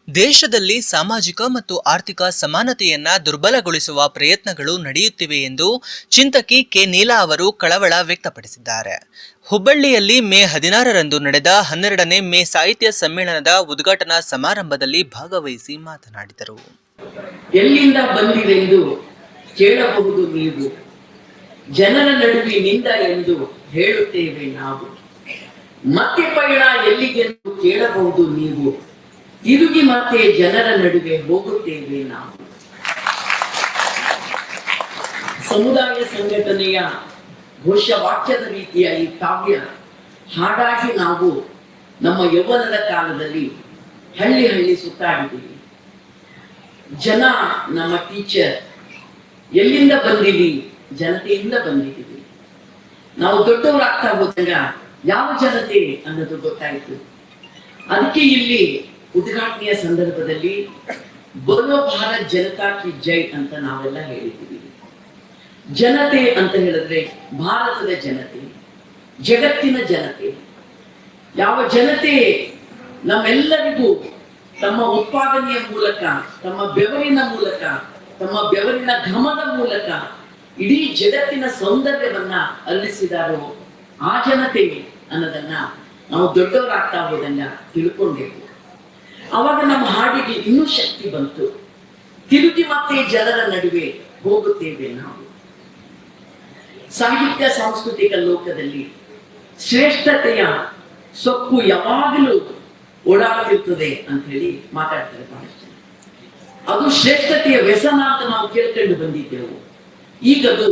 ದೇಶದಲ್ಲಿ ಸಾಮಾಜಿಕ ಮತ್ತು ಆರ್ಥಿಕ ಸಮಾನತೆಯನ್ನ ದುರ್ಬಲಗೊಳಿಸುವ ಪ್ರಯತ್ನಗಳು ನಡೆಯುತ್ತಿವೆ ಎಂದು ಚಿಂತಕಿ ಕೆ ನೀಲಾ ಅವರು ಕಳವಳ ವ್ಯಕ್ತಪಡಿಸಿದ್ದಾರೆ. ಹುಬ್ಬಳ್ಳಿಯಲ್ಲಿ ಮೇ 16ರಂದು ನಡೆದ 12ನೇ ಮೇ ಸಾಹಿತ್ಯ ಸಮ್ಮೇಳನದ ಉದ್ಘಾಟನಾ ಸಮಾರಂಭದಲ್ಲಿ ಭಾಗವಹಿಸಿ ಮಾತನಾಡಿದರು. ಎಲ್ಲಿಂದ ಬಂದಿರೆಂದು ಕೇಳಬಹುದು ನೀವು, ಜನರ ನಡುವಿನಿಂದ ಎಂದು ಹೇಳುತ್ತೇವೆ ನಾವು. ಮತ್ತೆ ಪಯಣ ಎಲ್ಲಿಗೆಂದು ಕೇಳಬಹುದು ನೀವು, ತಿರುಗಿ ಮತ್ತೆ ಜನರ ನಡುವೆ ಹೋಗುತ್ತೇವೆ ನಾವು. ಸಮುದಾಯ ಸಂಘಟನೆಯ ಘೋಷವಾಕ್ಯದ ರೀತಿಯ ಈ ಕಾವ್ಯ ಹಾಡಾಗಿ ನಾವು ನಮ್ಮ ಯೌವನದ ಕಾಲದಲ್ಲಿ ಹಳ್ಳಿ ಹಳ್ಳಿ ಸುತ್ತಾಡಿದ್ದೀವಿ. ಜನ ನಮ್ಮ ಟೀಚರ್. ಎಲ್ಲಿಂದ ಬಂದಿವಿ? ಜನತೆಯಿಂದ ಬಂದಿದ್ದೀವಿ. ನಾವು ದೊಡ್ಡವರಾಗ್ತಾ ಹೋದಾಗ ಯಾವ ಜನತೆ ಅನ್ನೋದು ಗೊತ್ತಾಯ್ತು. ಅದಕ್ಕೆ ಇಲ್ಲಿ ಉದ್ಘಾಟನೆಯ ಸಂದರ್ಭದಲ್ಲಿ ಬೋಲೋ ಭಾರತ್ ಜನತಾ ಕಿ ಜೈ ಅಂತ ನಾವೆಲ್ಲ ಹೇಳಿದ್ದೀವಿ. ಜನತೆ ಅಂತ ಹೇಳಿದ್ರೆ ಭಾರತದ ಜನತೆ, ಜಗತ್ತಿನ ಜನತೆ. ಯಾವ ಜನತೆ ನಮ್ಮೆಲ್ಲರಿಗೂ ತಮ್ಮ ಉತ್ಪಾದನೆಯ ಮೂಲಕ, ತಮ್ಮ ಬೆವರಿನ ಮೂಲಕ, ತಮ್ಮ ಬೆವರಿನ ಘಮದ ಮೂಲಕ ಇಡೀ ಜಗತ್ತಿನ ಸೌಂದರ್ಯವನ್ನ ಅಲ್ಲಿಸಿದಾರೋ ಆ ಜನತೆ ಅನ್ನೋದನ್ನ ನಾವು ದೊಡ್ಡವರಾಗ್ತಾ ಹೋದನ್ನ ತಿಳ್ಕೊಂಡೆವು. ಅವಾಗ ನಮ್ಮ ಹಾಡಿಗೆ ಇನ್ನೂ ಶಕ್ತಿ ಬಂತು. ತಿರುಗಿ ಮತ್ತೆ ಜನರ ನಡುವೆ ಹೋಗುತ್ತೇವೆ ನಾವು. ಸಾಹಿತ್ಯ ಸಾಂಸ್ಕೃತಿಕ ಲೋಕದಲ್ಲಿ ಶ್ರೇಷ್ಠತೆಯ ಸೊಕ್ಕು ಯಾವಾಗಲೂ ಓಡಾಡ್ತಿರ್ತದೆ ಅಂತ ಹೇಳಿ ಮಾತಾಡ್ತಾರೆ ಬಹಳಷ್ಟು ಜನ. ಅದು ಶ್ರೇಷ್ಠತೆಯ ವ್ಯಸನ ಅಂತ ನಾವು ಕೇಳ್ಕೊಂಡು ಬಂದಿದ್ದೆವು. ಈಗದು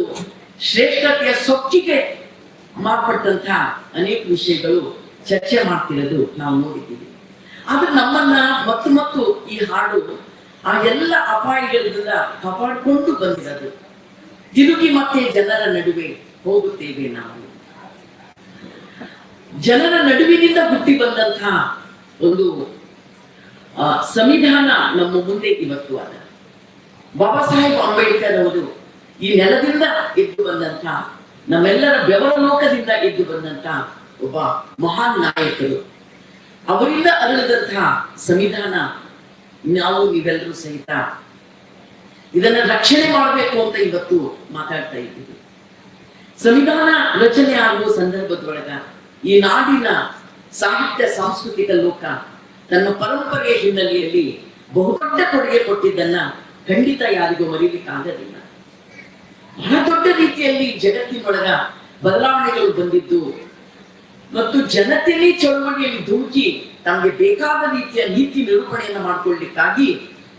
ಶ್ರೇಷ್ಠತೆಯ ಸೊಕ್ಕಿಗೆ ಮಾರ್ಪಟ್ಟಂತಹ ಅನೇಕ ವಿಷಯಗಳು ಚರ್ಚೆ ಮಾಡ್ತಿರೋದು ನಾವು ನೋಡಿದ್ದೀವಿ. ಆದ್ರೆ ನಮ್ಮನ್ನ ಮತ್ತು ಈ ಹಾಡು ಆ ಎಲ್ಲ ಅಪಾಯಗಳಿಂದ ಕಾಪಾಡಿಕೊಂಡು ಬಂದಿರೋದು. ತಿರುಗಿ ಮತ್ತೆ ಜನರ ನಡುವೆ ಹೋಗುತ್ತೇವೆ ನಾವು. ಜನರ ನಡುವಿನಿಂದ ಹುಟ್ಟಿ ಬಂದಂತಹ ಒಂದು ಸಂವಿಧಾನ ನಮ್ಮ ಮುಂದೆ ಇವತ್ತು ಅದ. ಬಾಬಾ ಸಾಹೇಬ್ ಅಂಬೇಡ್ಕರ್ ಅವರು ಈ ನೆಲದಿಂದ ಎದ್ದು ಬಂದಂತ, ನಮ್ಮೆಲ್ಲರ ಬೆವರ ಲೋಕದಿಂದ ಎದ್ದು ಬಂದಂತ ಒಬ್ಬ ಮಹಾನ್ ನಾಯಕರು. ಅವರಿಂದ ಅರಳಿದಂತಹ ಸಂವಿಧಾನ ನಾವು ನೀವೆಲ್ಲರೂ ಸಹಿತ ಇದನ್ನ ರಕ್ಷಣೆ ಮಾಡಬೇಕು ಅಂತ ಇವತ್ತು ಮಾತಾಡ್ತಾ ಇದ್ದೀವಿ. ಸಂವಿಧಾನ ರಚನೆ ಆಗುವ ಸಂದರ್ಭದೊಳಗ ಈ ನಾಡಿನ ಸಾಹಿತ್ಯ ಸಾಂಸ್ಕೃತಿಕ ಲೋಕ ತನ್ನ ಪರಂಪರೆಯ ಹಿನ್ನೆಲೆಯಲ್ಲಿ ಬಹುದೊಡ್ಡ ಕೊಡುಗೆ ಕೊಟ್ಟಿದ್ದನ್ನ ಖಂಡಿತ ಯಾರಿಗೂ ಮರೀಲಿಕ್ಕೆ ಆಗೋದಿಲ್ಲ. ಬಹಳ ದೊಡ್ಡ ರೀತಿಯಲ್ಲಿ ಜಗತ್ತಿನೊಳಗ ಬದಲಾವಣೆಗಳು ಬಂದಿದ್ದು ಮತ್ತು ಜನತೆಯಲ್ಲಿ ಚಳವಳಿಯಲ್ಲಿ ಧುಮುಕಿ ತಮಗೆ ಬೇಕಾದ ರೀತಿಯ ನೀತಿ ನಿರೂಪಣೆಯನ್ನ ಮಾಡ್ಕೊಳ್ಳಿಕ್ಕಾಗಿ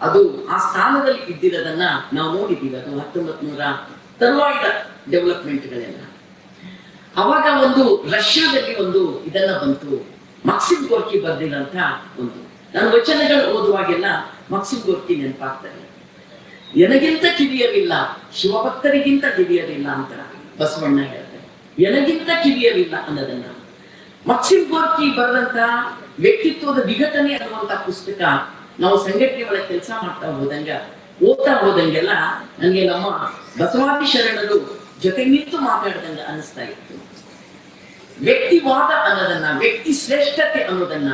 ಅದು ಆ ಸ್ಥಾನದಲ್ಲಿ ಇದ್ದಿರೋದನ್ನ ನಾವು ನೋಡಿದ್ದೀವಿ. ಅದು 1900 ತರುವಾಯದ ಡೆವಲಪ್ಮೆಂಟ್ಗಳೆಲ್ಲ. ಅವಾಗ ಒಂದು ರಷ್ಯಾದಲ್ಲಿ ಒಂದು ಇದನ್ನ ಬಂತು, ಮಕ್ಸಿಮ್ ಗೋರ್ಕಿ ಬರ್ದಿರಂತ ಒಂದು. ನಾನು ವಚನಗಳು ಓದುವಾಗೆಲ್ಲ ಮಕ್ಸಿಮ್ ಗೋರ್ಕಿ ನೆನಪಾಗ್ತಾರೆ. ಎನಗಿಂತ ಕಿರಿಯರಿಲ್ಲ, ಶಿವಭಕ್ತರಿಗಿಂತ ಹಿರಿಯರಿಲ್ಲ ಅಂತ ಬಸವಣ್ಣ ಹೇಳ್ತಾರೆ. ಎನಗಿಂತ ಕಿರಿಯರಿಲ್ಲ ಅನ್ನೋದನ್ನ ಮಕ್ಸಿಮ್ ಗೋರ್ಕಿ ಬರೆದಂತ ವ್ಯಕ್ತಿತ್ವದ ವಿಘಟನೆ ಅನ್ನುವಂತ ಪುಸ್ತಕ ನಾವು ಸಂಘಟನೆ ಒಳಗೆ ಕೆಲಸ ಮಾಡ್ತಾ ಓದ್ತಾ ಹೋದಂಗೆಲ್ಲ ನನಗೆ ನಮ್ಮ ಬಸವಾದಿ ಶರಣರು ಜೊತೆ ನಿಂತು ಮಾತಾಡ್ದಂಗ ಅನಿಸ್ತಾ ಇತ್ತು. ವ್ಯಕ್ತಿವಾದ ಅನ್ನೋದನ್ನ, ವ್ಯಕ್ತಿ ಶ್ರೇಷ್ಠತೆ ಅನ್ನೋದನ್ನ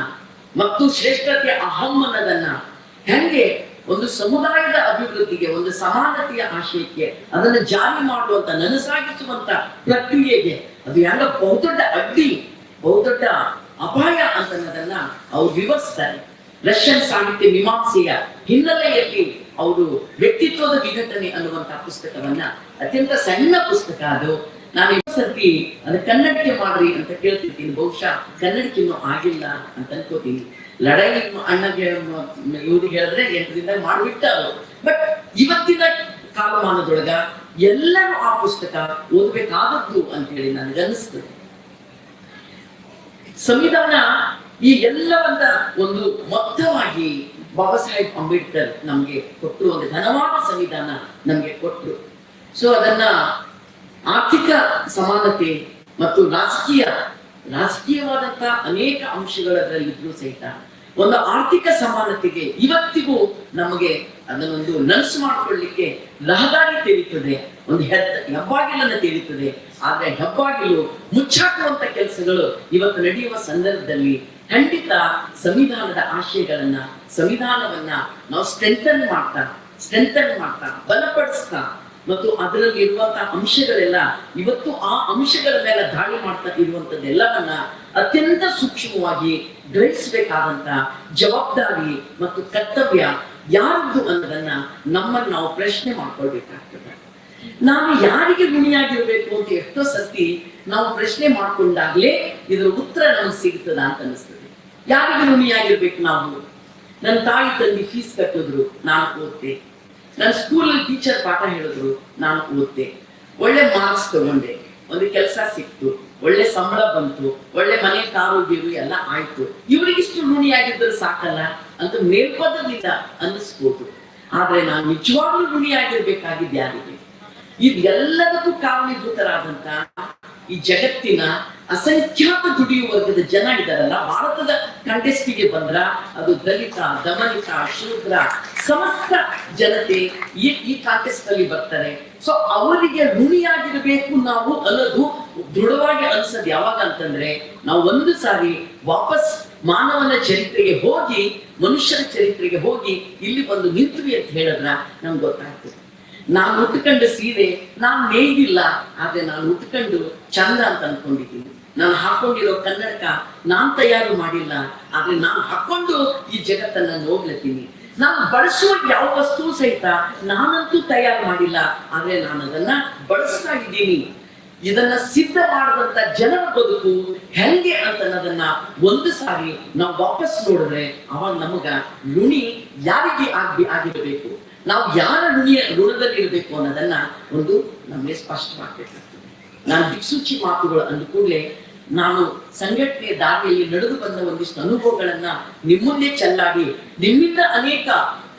ಮತ್ತು ಶ್ರೇಷ್ಠತೆಯ ಅಹಂ ಅನ್ನೋದನ್ನ ಹೆಂಗೆ ಒಂದು ಸಮುದಾಯದ ಅಭಿವೃದ್ಧಿಗೆ, ಒಂದು ಸಮಾನತೆಯ ಆಶಯಕ್ಕೆ ಅದನ್ನು ಜಾರಿ ಮಾಡುವಂತ, ನನಸಾಗಿಸುವಂತ ಪ್ರಕ್ರಿಯೆಗೆ ಅದು ಹೆಂಗ ಬಹುದೊಡ್ಡ ಅಡ್ಡಿ, ಬಹುದೊಡ್ಡ ಅಪಾಯ ಅಂತನ್ನೋದನ್ನ ಅವ್ರು ವಿವರಿಸ್ತಾರೆ. ರಷ್ಯನ್ ಸಾಹಿತ್ಯ ಮೀಮಾಂಸೆಯ ಹಿನ್ನೆಲೆಯಲ್ಲಿ ಅವರು ವ್ಯಕ್ತಿತ್ವದ ವಿಘಟನೆ ಅನ್ನುವಂತಹ ಪುಸ್ತಕವನ್ನ, ಅತ್ಯಂತ ಸಣ್ಣ ಪುಸ್ತಕ ಅದು. ನಾನು ಸರ್ತಿ ಅದು ಕನ್ನಡಕ್ಕೆ ಮಾಡ್ರಿ ಅಂತ ಕೇಳ್ತಿರ್ತೀನಿ. ಬಹುಶಃ ಕನ್ನಡಕ್ಕೆ ಇನ್ನೂ ಆಗಿಲ್ಲ ಅಂತ ಅನ್ಕೋತೀನಿ. ಲಡಾಯಿ ಅಣ್ಣಗೆ ಇವ್ರಿಗೆ ಹೇಳಿದ್ರೆ 8ರಿಂದ ಮಾಡ್ಬಿಟ್ಟರು. ಬಟ್ ಇವತ್ತಿನ ಕಾಲಮಾನದೊಳಗ ಎಲ್ಲರೂ ಆ ಪುಸ್ತಕ ಓದಬೇಕಾದದ್ದು ಅಂತ ಹೇಳಿ ನನಗನ್ನಿಸ್ತದೆ. ಸಂವಿಧಾನ ಈ ಎಲ್ಲವನ್ನ ಒಂದು ಮೊತ್ತವಾಗಿ ಬಾಬಾ ಸಾಹೇಬ್ ಅಂಬೇಡ್ಕರ್ ನಮ್ಗೆ ಕೊಟ್ಟರು. ಒಂದು ಘನವಾದ ಸಂವಿಧಾನ ನಮ್ಗೆ ಕೊಟ್ಟರು. ಸೊ ಅದನ್ನ ಆರ್ಥಿಕ ಸಮಾನತೆ ಮತ್ತು ರಾಜಕೀಯವಾದಂತಹ ಅನೇಕ ಅಂಶಗಳಲ್ಲಿದ್ರೂ ಸಹಿತ ಒಂದು ಆರ್ಥಿಕ ಸಮಾನತೆಗೆ ಇವತ್ತಿಗೂ ನಮಗೆ ಅದನ್ನೊಂದು ನನ್ಸು ಮಾಡಿಕೊಳ್ಳಿಕ್ಕೆ ರಹದಾರಿ ತೆರೀತದೆ, ಒಂದು ಹೆಬ್ಬಾಗಿಲನ್ನು ತೆರೀತದೆ. ಆದ್ರೆ ಹೆಬ್ಬಾಗಿಲು ಮುಚ್ಚಾಕುವಂತ ಕೆಲಸಗಳು ಇವತ್ತು ನಡೆಯುವ ಸಂದರ್ಭದಲ್ಲಿ ಖಂಡಿತ ಸಂವಿಧಾನದ ಆಶಯಗಳನ್ನ ಸಂವಿಧಾನವನ್ನ ನಾವು ಸ್ಟ್ರೆಂಥನ್ ಮಾಡ್ತಾ ಬಲಪಡಿಸ್ತಾ ಮತ್ತು ಅದರಲ್ಲಿ ಇರುವಂತಹ ಅಂಶಗಳೆಲ್ಲ ಇವತ್ತು ಆ ಅಂಶಗಳ ಮೇಲೆ ದಾಳಿ ಮಾಡ್ತಾ ಇರುವಂತದ್ದೆಲ್ಲವನ್ನ ಅತ್ಯಂತ ಸೂಕ್ಷ್ಮವಾಗಿ ಗ್ರಹಿಸಬೇಕಾದಂತ ಜವಾಬ್ದಾರಿ ಮತ್ತು ಕರ್ತವ್ಯ ಯಾರದ್ದು ಅನ್ನೋದನ್ನ ನಮ್ಮನ್ನು ನಾವು ಪ್ರಶ್ನೆ ಮಾಡ್ಕೊಳ್ಬೇಕಾಗ್ತದೆ. ನಾವು ಯಾರಿಗೆ ಋಣಿಯಾಗಿರ್ಬೇಕು ಅಂತ ಎಷ್ಟೋ ಸತಿ ನಾವು ಪ್ರಶ್ನೆ ಮಾಡ್ಕೊಂಡಾಗ್ಲೇ ಇದರ ಉತ್ತರ ನಮ್ಗೆ ಸಿಗ್ತದ ಅಂತ ಅನಿಸ್ತದೆ. ಯಾರಿಗೆ ಋಣಿಯಾಗಿರ್ಬೇಕು ನಾವು? ನನ್ನ ತಾಯಿ ತಂದೆ ಫೀಸ್ ಕಟ್ಟಿದ್ರು, ನಾನು ಓದ್ತೆ. ನನ್ನ ಸ್ಕೂಲಲ್ಲಿ ಟೀಚರ್ ಪಾಠ ಹೇಳಿದ್ರು, ನಾನು ಓದ್ತೆ. ಒಳ್ಳೆ ಮಾರ್ಕ್ಸ್ ತಗೊಂಡೆ, ಒಂದು ಕೆಲಸ ಸಿಕ್ತು, ಒಳ್ಳೆ ಸಂಬಳ ಬಂತು, ಒಳ್ಳೆ ಮನೆ ಕಾರು ಬೀರು ಎಲ್ಲ ಆಯ್ತು. ಇವರಿಗಿಷ್ಟು ಋಣಿಯಾಗಿದ್ದರೆ ಸಾಕಲ್ಲ ಅಂತ ಮೇಲ್ಪದದಿಂದ ಅನ್ನಿಸ್ಬೋದು. ಆದ್ರೆ ನಾನು ನಿಜವಾಗ್ಲೂ ಋಣಿಯಾಗಿರ್ಬೇಕಾಗಿದ್ದು ಯಾರಿಗೆ? ಇದೆಲ್ಲದಕ್ಕೂ ಕಾರಣೀಭೂತರಾದಂತ ಈ ಜಗತ್ತಿನ ಅಸಂಖ್ಯಾತ ದುಡಿಯುವ ವರ್ಗದ ಜನ ಇದ್ದಾರಲ್ಲ, ಭಾರತದ ಕಂಟೆಸ್ಟಿಗೆ ಬಂದ್ರ ಅದು ದಲಿತ, ದಮನಿತ, ಶೂದ್ರ, ಸಮಸ್ತ ಜನತೆ ಈ ಕಾಂಟೆಸ್ಟ್ ಅಲ್ಲಿ ಬರ್ತಾರೆ. ಸೊ ಅವರಿಗೆ ಋಣಿಯಾಗಿರ್ಬೇಕು ನಾವು ಅನ್ನೋದು ದೃಢವಾಗಿ ಅನ್ಸದ್ ಯಾವಾಗ ಅಂತಂದ್ರೆ, ನಾವು ಒಂದು ಸಾರಿ ವಾಪಸ್ ಮಾನವನ ಚರಿತ್ರೆಗೆ ಹೋಗಿ, ಮನುಷ್ಯರ ಚರಿತ್ರೆಗೆ ಹೋಗಿ ಇಲ್ಲಿ ಬಂದು ನಿಂತ್ವಿ ಅಂತ ಹೇಳಿದ್ರ ನಮ್ಗೆ ಗೊತ್ತಾಗ್ತದೆ. ನಾನು ಉಟ್ಕೊಂಡು ಸೀರೆ ನಾನು ನೇಯ್ದಿಲ್ಲ, ಆದ್ರೆ ನಾನು ಉಟ್ಕೊಂಡು ಚಂದ ಅಂತ ಅನ್ಕೊಂಡಿದ್ದೀನಿ. ನಾನು ಹಾಕೊಂಡಿರೋ ಕನ್ನಡಕ ನಾನ್ ತಯಾರು ಮಾಡಿಲ್ಲ, ಆದ್ರೆ ನಾನು ಹಾಕೊಂಡು ಈ ಜಗತ್ತನ್ನ ನೋಡ್ಲತ್ತೀನಿ. ನಾನು ಬಳಸುವ ಯಾವ ವಸ್ತು ಸಹಿತ ನಾನಂತೂ ತಯಾರು ಮಾಡಿಲ್ಲ, ಆದ್ರೆ ನಾನು ಅದನ್ನ ಬಳಸ್ತಾ ಇದ್ದೀನಿ. ಇದನ್ನ ಸಿದ್ಧ ಮಾಡದಂತ ಜನರ ಬದುಕು ಹೆಂಗೆ ಅಂತ ಅನ್ನೋದನ್ನ ಒಂದು ಸಾರಿ ನಾವು ವಾಪಸ್ ನೋಡಿದ್ರೆ ಅವಾಗ ನಮಗ ಋಣಿ ಯಾರಿಗೆ ಆಗಿರಬೇಕು, ನಾವು ಯಾರ ಋಣದಲ್ಲಿ ಇರಬೇಕು ಅನ್ನೋದನ್ನ ಒಂದು ನಮಗೆ ಸ್ಪಷ್ಟವಾಗಬೇಕಾಗ್ತದೆ. ನಾನು ದಿಕ್ಸೂಚಿ ಮಾತುಗಳು ಅಂದ ಕೂಡಲೇ ನಾನು ಸಂಘಟನೆಯ ದಾರಿಯಲ್ಲಿ ನಡೆದು ಬಂದ ಒಂದಿಷ್ಟು ಅನುಭವಗಳನ್ನ ನಿಮ್ಮುಂದೆ ಚೆಲ್ಲಾಡಿ, ನಿಮ್ಮಿಂದ ಅನೇಕ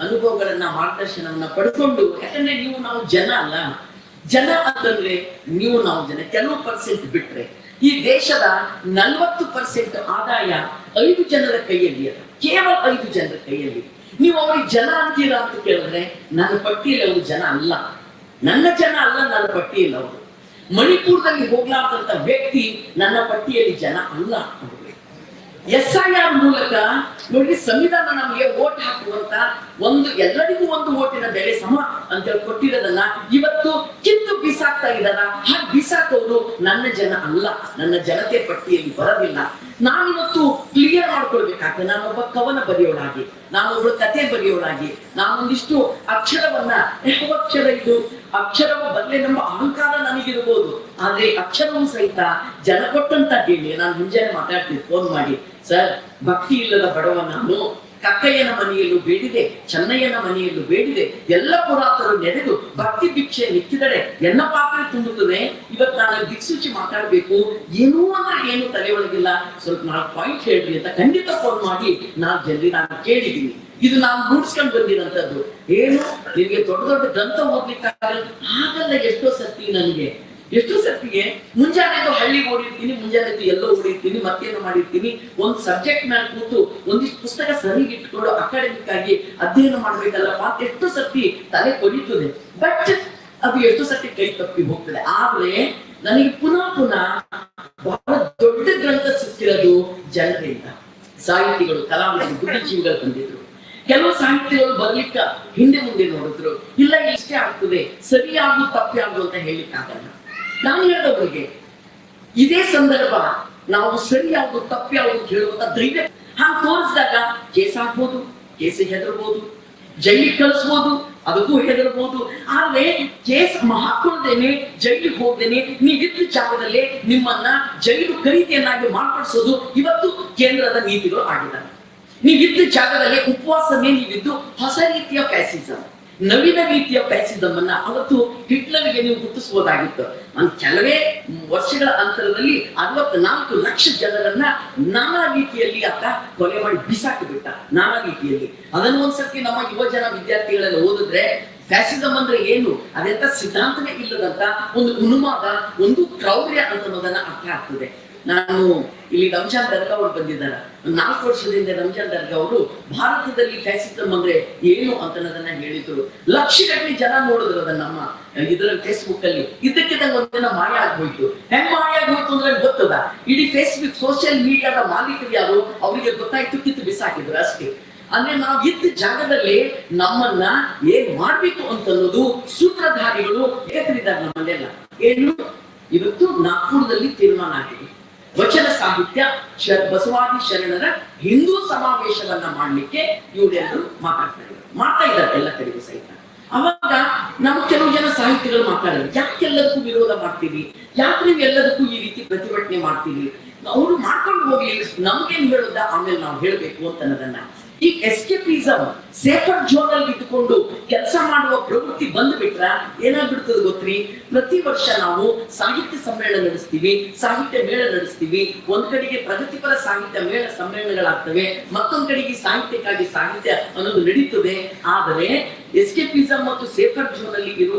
ಅನುಭವಗಳನ್ನ ಮಾರ್ಗದರ್ಶನವನ್ನ ಪಡ್ಕೊಂಡು, ಯಾಕಂದ್ರೆ ನೀವು ನಾವು ಜನ ಅಲ್ಲ, ಜನ ಅಂತಂದ್ರೆ ನೀವು ನಾವು ಜನ. ಕೆಲವು ಪರ್ಸೆಂಟ್ ಬಿಟ್ರೆ ಈ ದೇಶದ 40% ಆದಾಯ 5 ಜನರ ಕೈಯಲ್ಲಿ ಅಲ್ಲ, ಕೇವಲ 5 ಜನರ ಕೈಯಲ್ಲಿ. ನೀವು ಅವ್ರಿಗೆ ಜನ ಅಂತೀರಾ ಅಂತ ಕೇಳಿದ್ರೆ ನನ್ನ ಪಟ್ಟಿಯಲ್ಲಿ ಅವರು ಜನ ಅಲ್ಲ, ನನ್ನ ಜನ ಅಲ್ಲ, ನನ್ನ ಪಟ್ಟಿಯಲ್ಲಿ ಅವರು. ಮಣಿಪುರದಲ್ಲಿ ಹೋಗ್ಲಾರ್ದಂತ ವ್ಯಕ್ತಿ ನನ್ನ ಪಟ್ಟಿಯಲ್ಲಿ ಜನ ಅಲ್ಲ. SIR ಮೂಲಕ ನೋಡಿ, ಸಂವಿಧಾನ ನಮಗೆ ವೋಟ್ ಹಾಕುವಂತ ಒಂದು ಎಲ್ಲರಿಗೂ ಒಂದು ವೋಟಿನ ಬೆಲೆ ಸಮ ಅಂತ ಕೊಟ್ಟಿರೋದನ್ನ ಇವತ್ತು ಕಿತ್ತು ಬಿಸಾಕ್ತಾ ಇದ್ದಾರ. ಹಾಗೆ ಬಿಸಾಕೋರು ನನ್ನ ಜನ ಅಲ್ಲ, ನನ್ನ ಜನತೆ ಪಟ್ಟಿಯಲ್ಲಿ ಬರೋದಿಲ್ಲ. ನಾನಿವತ್ತು ಕ್ಲಿಯರ್ ಮಾಡ್ಕೊಳ್ಬೇಕಾಗ್ತದೆ. ನಾನೊಬ್ಬ ಕವನ ಬರೆಯೋಳಾಗಿ, ನಾನೊಬ್ಬ ಕತೆ ಬರೆಯೋಳಾಗಿ, ನಾನೊಂದಿಷ್ಟು ಅಕ್ಷರವನ್ನ, ಯಾವ ಅಕ್ಷರ ಇದು, ಅಕ್ಷರವ ಬದಲೇ ನಮ್ಮ ಅಹಂಕಾರ ನನಗಿರ್ಬೋದು, ಆದ್ರೆ ಅಕ್ಷರವೂ ಸಹಿತ ಜನ ಕೊಟ್ಟಂತ ಹೇಳಿ. ನಾನು ಮುಂಜಾನೆ ಮಾತಾಡ್ತೀನಿ ಫೋನ್ ಮಾಡಿ, ಸರ್ ಭಕ್ತಿ ಇಲ್ಲದ ಬಡವ ನಾನು, ಕಕ್ಕಯ್ಯನ ಮನೆಯಲ್ಲೂ ಬೇಡಿದೆ, ಚೆನ್ನಯ್ಯನ ಮನೆಯಲ್ಲೂ ಬೇಡಿದೆ, ಎಲ್ಲ ಪುರಾತರು ನೆರೆದು ಭಕ್ತಿ ಭಿಕ್ಷೆ ನಿಕ್ಕಿದರೆ ಎನ್ನ ಪಾತ್ರೆ ತುಂಬುತ್ತದೆ. ಇವತ್ತು ನಾನು ದಿಕ್ಸೂಚಿ ಮಾತಾಡ್ಬೇಕು, ಏನೂ ಅಂದ್ರೆ ಏನು ತಲೆ ಒಳಗಿಲ್ಲ, ಸ್ವಲ್ಪ 4 ಪಾಯಿಂಟ್ ಹೇಳ್ರಿ ಅಂತ ಖಂಡಿತ ಫೋನ್ ಮಾಡಿ 4 ಜನರಿಗೆ ನಾನು ಕೇಳಿದ್ದೀನಿ. ಇದು ನಾನು ರೂಢಿಸ್ಕೊಂಡು ಬಂದಿರೋಂಥದ್ದು. ಏನು ನಿಮಗೆ ದೊಡ್ಡ ದೊಡ್ಡ ಗ್ರಂಥ ಓದ್ಲಿಕ್ಕಾಗಲ್ಲ. ಎಷ್ಟೋ ಸತ್ತಿಗೆ ಮುಂಜಾನೆ ಹಳ್ಳಿಗೆ ಓಡಿರ್ತೀನಿ, ಮುಂಜಾನೆ ಎಲ್ಲೋ ಓಡಿರ್ತೀನಿ, ಮತ್ತೇನು ಮಾಡಿರ್ತೀನಿ. ಒಂದು ಸಬ್ಜೆಕ್ಟ್ ಮೇಲೆ ಕೂತು ಒಂದಿಷ್ಟು ಪುಸ್ತಕ ಸರಿಗೆ ಇಟ್ಕೊಂಡು ಅಕಾಡೆಮಿಕ್ ಆಗಿ ಅಧ್ಯಯನ ಮಾಡ್ಬೇಕಲ್ಲಪ್ಪ ಅಂತ ಎಷ್ಟೋ ಸತಿ ತಲೆ ಕೊಡಿತದೆ. ಬಟ್ ಅದು ಎಷ್ಟೋ ಸತಿ ಕೈ ತಪ್ಪಿ ಹೋಗ್ತದೆ. ಆದ್ರೆ ನನಗೆ ಪುನಃ ಬಹಳ ದೊಡ್ಡ ಗ್ರಂಥ ಸಿಕ್ಕಿರೋದು ಜನರಿಂದ. ಸಾಹಿತಿಗಳು, ಕಲಾವಿದರು, ಬುದ್ಧಿಜೀವಿಗಳು ಬಂದಿದ್ರು. ಕೆಲವು ಸಾಹಿತ್ಯಗಳು ಬರ್ಲಿಕ್ಕ ಹಿಂದೆ ಮುಂದೆ ನೋಡಿದ್ರು, ಇಲ್ಲ ಇಷ್ಟೇ ಆಗ್ತದೆ, ಸರಿಯಾಗು ತಪ್ಪಾಗು ಅಂತ ಹೇಳಿಕ್ಕಾಗಲ್ಲ. ನಾನು ಹೇಳಿದವರಿಗೆ ಇದೇ ಸಂದರ್ಭ ನಾವು ಸರಿಯಾಗು ತಪ್ಪಾಗು ಹೇಳುವಂತ ಧೈರ್ಯ ಹಾಗೆ ತೋರಿಸಿದಾಗ ಕೇಸ್ ಆಗ್ಬೋದು, ಕೇಸಿಗೆ ಹೆದರ್ಬೋದು, ಜೈಲಿಗೆ ಕಳಿಸ್ಬೋದು, ಅದಕ್ಕೂ ಹೆದರ್ಬೋದು. ಆದ್ರೆ ಕೇಸ್ ಹಾಕೊಳ್ದೇನೆ, ಜೈಲಿಗೆ ಹೋಗ್ದೇನೆ ನೀವಿದ್ದ ಜಾಗದಲ್ಲೇ ನಿಮ್ಮನ್ನ ಜೈಲು ಖರೀದಿಯನ್ನಾಗಿ ಮಾರ್ಪಡಿಸೋದು ಇವತ್ತು ಕೇಂದ್ರದ ನೀತಿಗಳು ಆಗಿದ್ದಾವೆ. ನೀವಿದ್ದ ಜಾಗದಲ್ಲೇ ಉಪವಾಸನೇ ನೀವಿದ್ದು ಹೊಸ ರೀತಿಯ ಫ್ಯಾಸಿಸಂ, ನವೀನ ರೀತಿಯ ಫ್ಯಾಸಿಸಂ ಅನ್ನ ಅವತ್ತು ಹಿಟ್ಲರ್ಗೆ ನೀವು ಗುರುತಿಸಬಹುದಾಗಿತ್ತು. ನಾನು ಕೆಲವೇ ವರ್ಷಗಳ ಅಂತರದಲ್ಲಿ 64 ಲಕ್ಷ ಜನರನ್ನ ನಾನಾ ರೀತಿಯಲ್ಲಿ ಆತ ಕೊಲೆ ಮಾಡಿ ಬಿಸಾಕಿ ಬಿಟ್ಟ. ನಾನಾ ರೀತಿಯಲ್ಲಿ ಅದನ್ನು ಒಂದ್ಸತಿ ನಮ್ಮ ಯುವ ಜನ ವಿದ್ಯಾರ್ಥಿಗಳೆಲ್ಲ ಓದಿದ್ರೆ, ಫ್ಯಾಸಿಸಂ ಅಂದ್ರೆ ಏನು, ಅದೆಂತ ಸಿದ್ಧಾಂತವೇ ಇಲ್ಲದಂತ ಒಂದು ಉನ್ಮಾದ, ಒಂದು ಕ್ರೌರ್ಯ ಅನ್ನೋದನ್ನ ಅರ್ಥ ಆಗ್ತದೆ. ನಾನು ಇಲ್ಲಿ ರಂಜಾನ್ ದರ್ಗಾ ಅವರು ಬಂದಿದ್ದಾರೆ. 4 ವರ್ಷದಿಂದ ರಂಜಾನ್ ದರ್ಗಾ ಅವರು ಭಾರತದಲ್ಲಿ ಫ್ಯಾಸಿಸಂ ಅಂದ್ರೆ ಏನು ಅಂತನ್ನೋದನ್ನ ಹೇಳಿದ್ರು. ಲಕ್ಷಗಟ್ಟಲೆ ಜನ ನೋಡಿದ್ರು ಅದನ್ನ ನಮ್ಮ ಇದರಲ್ಲಿ ಫೇಸ್ಬುಕ್ ಅಲ್ಲಿ. ಇದಕ್ಕಿಂತ ಒಂದಿನ ಮಾಯ ಆಗ್ಬೋಯ್ತು. ಹೆಂಗ್ ಮಾಯ ಆಗ್ಬೋಯ್ತು ಅಂದ್ರೆ ಗೊತ್ತದ, ಇಡೀ ಫೇಸ್ಬುಕ್ ಸೋಷಿಯಲ್ ಮೀಡಿಯಾದ ಮಾಲೀಕರು ಯಾರು ಅವರಿಗೆ ಗೊತ್ತಾಯ್ತು, ಕಿತ್ತು ಬಿಸಾಕಿದ್ರು ಅಷ್ಟೇ. ಅಂದ್ರೆ ನಾವು ಇದ್ದ ಜಾಗದಲ್ಲಿ ನಮ್ಮನ್ನ ಏನ್ ಮಾಡ್ಬೇಕು ಅಂತ ಅನ್ನೋದು ಸೂತ್ರಧಾರಿಗಳು ಏಕರಿದ್ದಾರೆ ನಮ್ಮಲ್ಲೆಲ್ಲ. ಏನು ಇವತ್ತು ನಾಗ್ಪುರದಲ್ಲಿ ತೀರ್ಮಾನ ಆಗಿದೆ, ವಚನ ಸಾಹಿತ್ಯ ಬಸವಾದಿ ಶರಣರ ಹಿಂದೂ ಸಮಾವೇಶವನ್ನ ಮಾಡ್ಲಿಕ್ಕೆ ಇವರೆಲ್ಲರೂ ಮಾಡ್ತಾ ಇದ್ದಾರೆ ಎಲ್ಲ ಕಡೆಗೂ ಸಹಿತ. ಅವಾಗ ನಾವು ಕೆಲವು ಜನ ಸಾಹಿತ್ಯಗಳು ಮಾತಾಡೋದು, ಯಾಕೆಲ್ಲದಕ್ಕೂ ವಿರೋಧ ಮಾಡ್ತೀವಿ, ಯಾಕೆ ನೀವು ಎಲ್ಲದಕ್ಕೂ ಈ ರೀತಿ ಪ್ರತಿಭಟನೆ ಮಾಡ್ತೀವಿ, ಅವರು ಮಾಡ್ಕೊಂಡು ಹೋಗ್ಲಿ, ನಮ್ಗೇನ್ ಹೇಳುದ ಆಮೇಲೆ ನಾವು ಹೇಳ್ಬೇಕು ಅಂತ ಅನ್ನೋದನ್ನ. ಈ ಎಸ್ಕೇಪಿಸಂ, ಸೇಫರ್ ಝೋನ್ ಅಲ್ಲಿ ಇದ್ದುಕೊಂಡು ಕೆಲಸ ಮಾಡುವ ಪ್ರವೃತ್ತಿ ಬಂದ್ಬಿಟ್ರ ಏನಾಗ್ಬಿಡ್ತದೆ ಗೊತ್ತ್ರಿ? ಪ್ರತಿ ವರ್ಷ ನಾವು ಸಾಹಿತ್ಯ ಸಮ್ಮೇಳನ ನಡೆಸ್ತೀವಿ, ಸಾಹಿತ್ಯ ಮೇಳ ನಡೆಸ್ತೀವಿ. ಒಂದ್ ಕಡೆಗೆ ಪ್ರಗತಿಪರ ಸಾಹಿತ್ಯ ಮೇಳ ಸಮ್ಮೇಳನಗಳಾಗ್ತವೆ, ಮತ್ತೊಂದ್ ಕಡೆಗೆ ಸಾಹಿತ್ಯಕ್ಕಾಗಿ ಸಾಹಿತ್ಯ ಅನ್ನೋದು ನಡೀತದೆ. ಆದರೆ ಎಸ್ಕೇಪಿಸಂ ಮತ್ತು ಸೇಫರ್ ಝೋನ್ ಅಲ್ಲಿ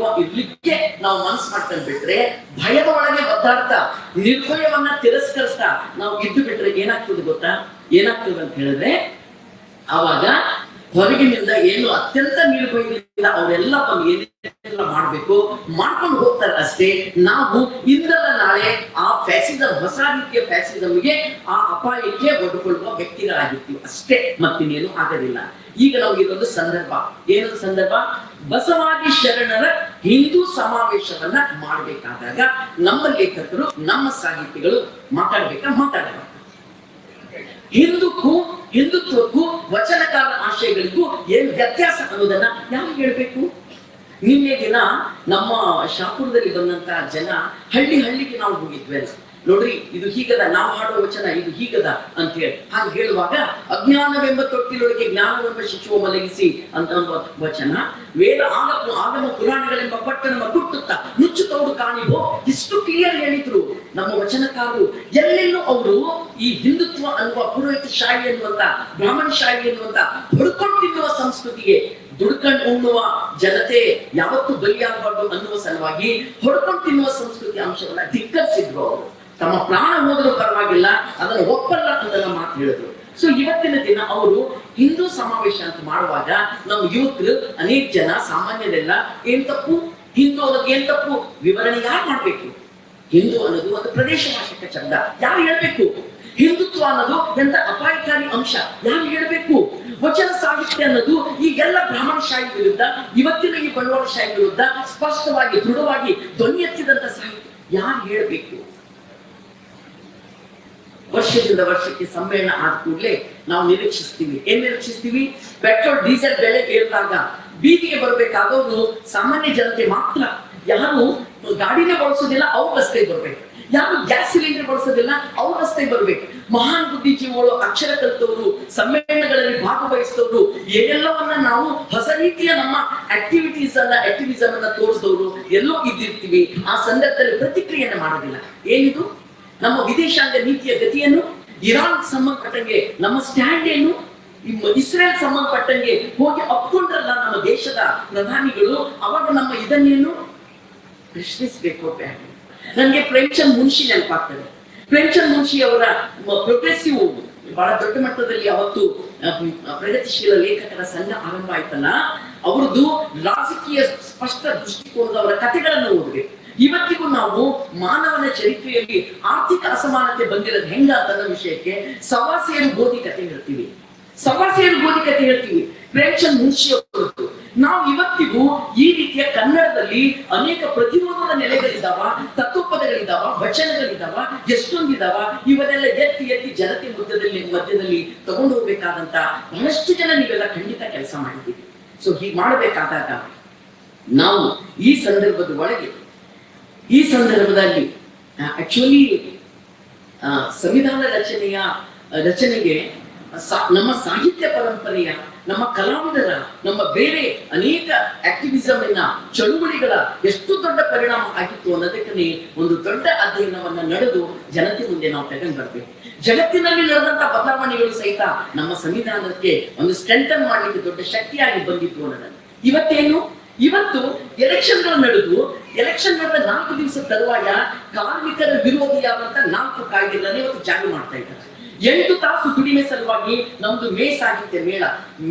ಇರ್ಲಿಕ್ಕೆ ನಾವು ಮನಸ್ಸು ಮಾಡ್ಕೊಂಡು ಬಿಟ್ರೆ, ಭಯದ ಒಳಗೆ ಒದ್ದಾಡ್ತಾ ನಿರ್ಭಯವನ್ನ ತಿರಸ್ಕರಿಸ್ತಾ ನಾವು ಇದ್ದು ಬಿಟ್ರೆ ಏನಾಗ್ತದೆ ಗೊತ್ತಾ? ಏನಾಗ್ತದೆ ಅಂತ ಹೇಳಿದ್ರೆ, ಆವಾಗ ಹೊರಗಿನಿಂದ ಏನು ಅತ್ಯಂತ ನಿರ್ಭಯದಿಂದ ಅವರೆಲ್ಲ ಏನೆಲ್ಲ ಮಾಡ್ಬೇಕು ಮಾಡ್ಕೊಂಡು ಹೋಗ್ತಾರೆ ಅಷ್ಟೇ. ನಾವು ಇಂದಲ್ಲ ನಾಳೆ ಆ ಫ್ಯಾಸಿಸಂ, ಹೊಸ ರೀತಿಯ ಫ್ಯಾಸಿಸಂಗೆ, ಆ ಅಪಾಯಕ್ಕೆ ಒಡ್ಕೊಳ್ಳುವ ವ್ಯಕ್ತಿಗಳಾಗಿರ್ತೀವಿ ಅಷ್ಟೇ, ಮತ್ತಿನ್ನೇನು ಆಗೋದಿಲ್ಲ. ಈಗ ನಾವು ಇದೊಂದು ಸಂದರ್ಭ, ಏನೊಂದು ಸಂದರ್ಭ, ಬಸವಾದಿ ಶರಣರ ಹಿಂದೂ ಸಮಾವೇಶವನ್ನ ಮಾಡಬೇಕಾದಾಗ ನಮ್ಮ ಲೇಖಕರು, ನಮ್ಮ ಸಾಹಿತಿಗಳು ಮಾತಾಡಬೇಕು. ಹಿಂದುತ್ವಕ್ಕೂ ವಚನಕಾರ ಆಶಯಗಳಿಗೂ ಏನ್ ವ್ಯತ್ಯಾಸ ಅನ್ನೋದನ್ನ ಯಾರು ಹೇಳ್ಬೇಕು? ನಿನ್ನೆ ದಿನ ನಮ್ಮ ಶಾಪುರದಲ್ಲಿ ಬಂದಂತ ಜನ ಹಳ್ಳಿಗೆ ನಾವು ಹೋಗಿದ್ವಿ, ನೋಡ್ರಿ ಇದು ಹೀಗದ, ನಾವು ಹಾಡುವ ವಚನ ಇದು ಹೀಗದ ಅಂತ ಹೇಳಿ. ಹಾಗೆ ಹೇಳುವಾಗ ಅಜ್ಞಾನವೆಂಬ ತೊಟ್ಟಿಲೊಳಗೆ ಜ್ಞಾನವೆಂಬ ಶಿಶುವ ಮಲಗಿಸಿ ಅಂತ ವಚನ, ವೇದ ಆಗಮ ಪುರಾಣಗಳೆಂಬ ಪಟ್ಟಣ ಕುಟ್ಟುತ್ತ ನುಚ್ಚುತ್ತೋಡು ಕಾಣಿವೋ, ಇಷ್ಟು ಕ್ಲಿಯರ್ ಹೇಳಿದ್ರು ನಮ್ಮ ವಚನಕಾರರು. ಎಲ್ಲೆಲ್ಲೂ ಅವರು ಈ ಹಿಂದುತ್ವ ಅನ್ನುವ ಪುರೋಹಿತ ಶಾಹಿ ಎನ್ನುವಂತ, ಬ್ರಾಹ್ಮಣ ಶಾಹಿ ಎನ್ನುವಂತ ಹೊಡ್ಕೊಂಡು ತಿನ್ನುವ ಸಂಸ್ಕೃತಿಗೆ, ದುಡ್ಕೊಂಡು ಉಣ್ಣುವ ಜನತೆ ಯಾವತ್ತೂ ಬಲಿಯಾಗಬಾರ್ದು ಅನ್ನುವ ಸಲುವಾಗಿ ಹೊಡ್ಕೊಂಡು ತಿನ್ನುವ ಸಂಸ್ಕೃತಿ ಅಂಶವನ್ನ ಧಿಕ್ಕರಿಸಿದ್ರು. ಅವರು ತಮ್ಮ ಪ್ರಾಣ ಹೋದರೂ ಪರವಾಗಿಲ್ಲ, ಅದನ್ನು ಒಪ್ಪಲ್ಲ ಅಂತ ಮಾತು ಹೇಳಿದ್ರು. ಸೊ ಇವತ್ತಿನ ದಿನ ಅವರು ಹಿಂದೂ ಸಮಾವೇಶ ಅಂತ ಮಾಡುವಾಗ ನಮ್ಮ ಯೂತ್ ಅನೇಕ ಜನ ಸಾಮಾನ್ಯರೆಲ್ಲ ಏನ್ ತಪ್ಪು, ಹಿಂದೂ ಅನ್ನೋದು ಏನ್ ತಪ್ಪು ವಿವರಣೆ ಯಾರು ಮಾಡ್ಬೇಕು? ಹಿಂದೂ ಅನ್ನೋದು ಒಂದು ಪ್ರದೇಶ ಭಾಷಿಕ ಶಬ್ದ, ಯಾರು ಹೇಳ್ಬೇಕು? ಹಿಂದುತ್ವ ಅನ್ನೋದು ಎಂತ ಅಪಾಯಕಾರಿ ಅಂಶ, ಯಾರು ಹೇಳ್ಬೇಕು? ವಚನ ಸಾಹಿತ್ಯ ಅನ್ನೋದು ಈಗೆಲ್ಲ ಬ್ರಾಹ್ಮಣ ಶಾಹಿ ವಿರುದ್ಧ, ಇವತ್ತಿನ ಈ ಬಂಡವಾಳ ಶಾಹಿ ವಿರುದ್ಧ ಸ್ಪಷ್ಟವಾಗಿ ದೃಢವಾಗಿ ಧ್ವನಿ ಎತ್ತಿದಂತ ಸಾಹಿತ್ಯ ಯಾರು ಹೇಳ್ಬೇಕು? ವರ್ಷದಿಂದ ವರ್ಷಕ್ಕೆ ಸಮ್ಮೇಳನ ಆದ ಕೂಡಲೇ ನಾವು ನಿರೀಕ್ಷಿಸ್ತೀವಿ. ಏನ್ ನಿರೀಕ್ಷಿಸ್ತೀವಿ? ಪೆಟ್ರೋಲ್ ಡೀಸೆಲ್ ಬೆಲೆ ಏರಿದಾಗ ಬೀದಿಗೆ ಬರಬೇಕಾದವರು ಸಾಮಾನ್ಯ ಜನತೆ ಮಾತ್ರ. ಯಾರು ಗಾಡಿನೇ ಬಳಸೋದಿಲ್ಲ ಅವ್ರ ರಸ್ತೆಗೆ ಬರ್ಬೇಕು, ಯಾರು ಗ್ಯಾಸ್ ಸಿಲಿಂಡರ್ ಬಳಸೋದಿಲ್ಲ ಅವ್ರ ರಸ್ತೆಗೆ ಬರ್ಬೇಕು. ಮಹಾನ್ ಬುದ್ಧಿಜೀವಿಗಳು, ಅಕ್ಷರ ಕಲಿತವರು, ಸಮ್ಮೇಳನಗಳಲ್ಲಿ ಭಾಗವಹಿಸಿದವರು, ಏನೆಲ್ಲವನ್ನ ನಾವು ಹೊಸ ರೀತಿಯ ನಮ್ಮ ಆಕ್ಟಿವಿಸಮ್ ಅನ್ನ ತೋರಿಸಿದವರು ಎಲ್ಲೋ ಇದ್ದಿರ್ತೀವಿ. ಆ ಸಂದರ್ಭದಲ್ಲಿ ಪ್ರತಿಕ್ರಿಯೆಯನ್ನು ಮಾಡೋದಿಲ್ಲ. ಏನಿದು ನಮ್ಮ ವಿದೇಶಾಂಗ ನೀತಿಯ ಗತಿಯನ್ನು? ಇರಾನ್ ಸಂಬಂಧಪಟ್ಟಂಗೆ ನಮ್ಮ ಸ್ಟ್ಯಾಂಡ್ ಏನು? ಇಸ್ರೇಲ್ ಸಂಬಂಧಪಟ್ಟಂಗೆ ಹೋಗಿ ಅಪ್ಕೊಂಡ್ರಲ್ಲ ನಮ್ಮ ದೇಶದ ಪ್ರಧಾನಿಗಳು, ಅವಾಗ ನಮ್ಮ ಇದನ್ನೇನು ಪ್ರಶ್ನಿಸಬೇಕು? ನನಗೆ ಪ್ರೇಮ್ಚಂದ್ ಮುನ್ಷಿ ನೆನಪಾಗ್ತದೆ. ಪ್ರೇಮ್ಚಂದ್ ಮುನ್ಷಿ ಅವರ ಪ್ರೋಗ್ರೆಸಿವ್, ಬಹಳ ದೊಡ್ಡ ಮಟ್ಟದಲ್ಲಿ ಅವತ್ತು ಪ್ರಗತಿಶೀಲ ಲೇಖಕರ ಸಂಘ ಆರಂಭ ಆಯ್ತಲ್ಲ, ಅವರದ್ದು ರಾಜಕೀಯ ಸ್ಪಷ್ಟ ದೃಷ್ಟಿಕೋನದವರ ಕಥೆಗಳನ್ನು ಓದಬೇಕು. ಇವತ್ತಿಗೂ ನಾವು ಮಾನವನ ಚರಿತ್ರೆಯಲ್ಲಿ ಆರ್ಥಿಕ ಅಸಮಾನತೆ ಬಂದಿರೋದು ಹೆಂಗ ಅಂತ ವಿಷಯಕ್ಕೆ ಸವಾಸೇರು ಗೋಧಿ ಕಥೆ ಹೇಳ್ತೀವಿ. ಪ್ರೇಮ್ಚಂದ್ ಮುನ್ಷಿ ಅವರದ್ದು. ನಾವು ಇವತ್ತಿಗೂ ಈ ರೀತಿಯ ಕನ್ನಡದಲ್ಲಿ ಅನೇಕ ಪ್ರತಿರೋಧದ ನೆಲೆಗಳಿದ್ದಾವ, ತತ್ವಪದಗಳಿದ್ದಾವ, ವಚನಗಳಿದ್ದಾವ, ಎಷ್ಟೊಂದಿದ್ದಾವ. ಇವನ್ನೆಲ್ಲ ಎತ್ತಿ ಜನತೆ ಮಧ್ಯದಲ್ಲಿ ತಗೊಂಡು ಹೋಗ್ಬೇಕಾದಂತ ಬಹಳಷ್ಟು ಜನ ನೀವೆಲ್ಲ ಖಂಡಿತ ಕೆಲಸ ಮಾಡಿದ್ದೀವಿ. ಸೊ ಹೀಗೆ ಮಾಡಬೇಕಾದಾಗ ನಾವು ಈ ಸಂದರ್ಭದಲ್ಲಿ ಆಕ್ಚುಲಿ ಸಂವಿಧಾನ ರಚನೆಗೆ ನಮ್ಮ ಸಾಹಿತ್ಯ ಪರಂಪರೆಯ, ನಮ್ಮ ಕಲಾವಿದರ, ನಮ್ಮ ಬೇರೆ ಅನೇಕ ಆಕ್ಟಿವಿಸಮ್ ಚಳುವಳಿಗಳ ಎಷ್ಟು ದೊಡ್ಡ ಪರಿಣಾಮ ಆಗಿತ್ತು ಅನ್ನೋದಕ್ಕೆ ಒಂದು ದೊಡ್ಡ ಅಧ್ಯಯನವನ್ನ ನಡೆದು ಜನತೆ ಮುಂದೆ ನಾವು ತಗೊಂಡು ಬರ್ಬೇಕು. ಜಗತ್ತಿನಲ್ಲಿ ನಡೆದಂತ ಬದಲಾವಣೆಗಳು ಸಹಿತ ನಮ್ಮ ಸಂವಿಧಾನಕ್ಕೆ ಒಂದು ಸ್ಟ್ರೆಂಥನ್ ಮಾಡ್ಲಿಕ್ಕೆ ದೊಡ್ಡ ಶಕ್ತಿಯಾಗಿ ಬಂದಿತ್ತು ಅನ್ನೋದನ್ನು. ಇವತ್ತು ಎಲೆಕ್ಷನ್ಗಳು ನಡೆದು ಎಲೆಕ್ಷನ್ ನಡೆದ 4 ದಿವಸ ತರುವಾಯ ಕಾರ್ಮಿಕರ ವಿರೋಧಿಯಾದಂತ 4 ಕಾಯ್ದೆಗಳನ್ನ ಇವತ್ತು ಜಾರಿ ಮಾಡ್ತಾ ಇದ್ದಾರೆ. 8 ತಾಸು ದುಡಿಮೆ ಸಲುವಾಗಿ ನಮ್ದು ಮೇ ಸಾಹಿತ್ಯ ಮೇಳ.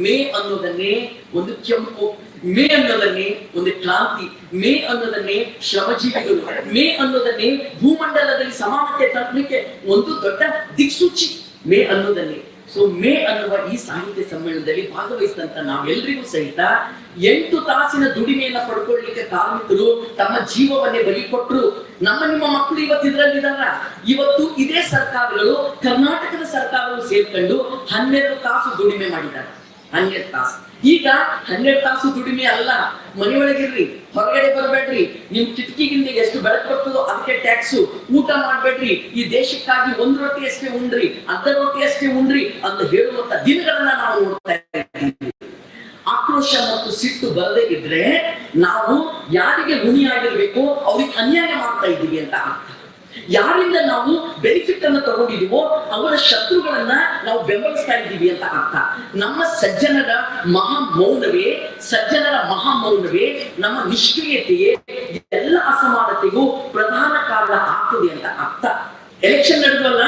ಮೇ ಅನ್ನೋದನ್ನೇ ಒಂದು ಕೆಂಪು, ಮೇ ಅನ್ನೋದನ್ನೇ ಒಂದು ಕ್ರಾಂತಿ, ಮೇ ಅನ್ನೋದನ್ನೇ ಶ್ರಮಜೀವಿಗಳು, ಮೇ ಅನ್ನೋದನ್ನೇ ಭೂಮಂಡಲದಲ್ಲಿ ಸಮಾನತೆ ತರಲಿಕ್ಕೆ ಒಂದು ದೊಡ್ಡ ದಿಕ್ಸೂಚಿ ಮೇ ಅನ್ನೋದನ್ನೇ. ಸೊ ಮೇ ಅನ್ನುವ ಈ ಸಾಹಿತ್ಯ ಸಮ್ಮೇಳನದಲ್ಲಿ ಭಾಗವಹಿಸಿದಂತ ನಾವೆಲ್ಲರಿಗೂ ಸಹಿತ 8 ತಾಸಿನ ದುಡಿಮೆಯನ್ನ ಪಡ್ಕೊಳ್ಳಿಕ್ಕೆ ಕಾರ್ಮಿಕರು ತಮ್ಮ ಜೀವವನ್ನೇ ಬಲಿ ಕೊಟ್ಟರು. ನಿಮ್ಮ ಮಕ್ಕಳು ಇವತ್ತು ಇದರಲ್ಲಿದ್ದಾರ. ಇವತ್ತು ಇದೇ ಸರ್ಕಾರಗಳು, ಕರ್ನಾಟಕದ ಸರ್ಕಾರಗಳು ಸೇರ್ಕೊಂಡು 12 ತಾಸು ದುಡಿಮೆ ಮಾಡಿದ್ದಾರೆ. 12 ತಾಸು. ಈಗ 12 ತಾಸು ದುಡಿಮೆ ಅಲ್ಲ, ಮನೆಯೊಳಗಿರ್ರಿ, ಹೊರಗಡೆ ಬರಬೇಡ್ರಿ, ನಿಮ್ ಕಿಟಕಿಗಿಂದ ಎಷ್ಟು ಬೆಳಕು ಬರ್ತದೋ ಅದಕ್ಕೆ ಟ್ಯಾಕ್ಸು, ಊಟ ಮಾಡ್ಬೇಡ್ರಿ, ಈ ದೇಶಕ್ಕಾಗಿ 1 ರೊಟ್ಟಿ ಅಷ್ಟೇ ಉಂಡ್ರಿ, ಅರ್ಧ ರೊಟ್ಟಿ ಅಷ್ಟೇ ಉಂಡ್ರಿ ಅಂತ ಹೇಳುವಂತ ದಿನಗಳನ್ನ ನಾವು ನೋಡ್ತಾ ಇದ್ದೀವಿ. ಆಕ್ರೋಶ ಮತ್ತು ಸಿಟ್ಟು ಬರದೇ ಇದ್ರೆ ನಾವು ಯಾರಿಗೆ ಋಣಿಯಾಗಿರ್ಬೇಕು ಅವ್ರಿಗೆ ಅನ್ಯಾಯ ಮಾಡ್ತಾ ಇದ್ದೀವಿ ಅಂತ ಅರ್ಥ. ಯಾರಿಂದ ನಾವು ಬೆನಿಫಿಟ್ ಅನ್ನು ತಗೊಂಡಿದೀವೋ ಅವರ ಶತ್ರುಗಳನ್ನ ನಾವು ಬೆಂಬಲಿಸ್ತಾ ಇದ್ದೀವಿ ಅಂತ ಅರ್ಥ. ನಮ್ಮ ಸಜ್ಜನರ ಮಹಾಮೌನವೇ ನಮ್ಮ ನಿಷ್ಕ್ರಿಯತೆಯೇ ಎಲ್ಲ ಅಸಮಾನತೆಗೂ ಪ್ರಧಾನ ಕಾರಣ ಆಗ್ತದೆ ಅಂತ ಅರ್ಥ. ಎಲೆಕ್ಷನ್ ನಡೆದವಲ್ಲ,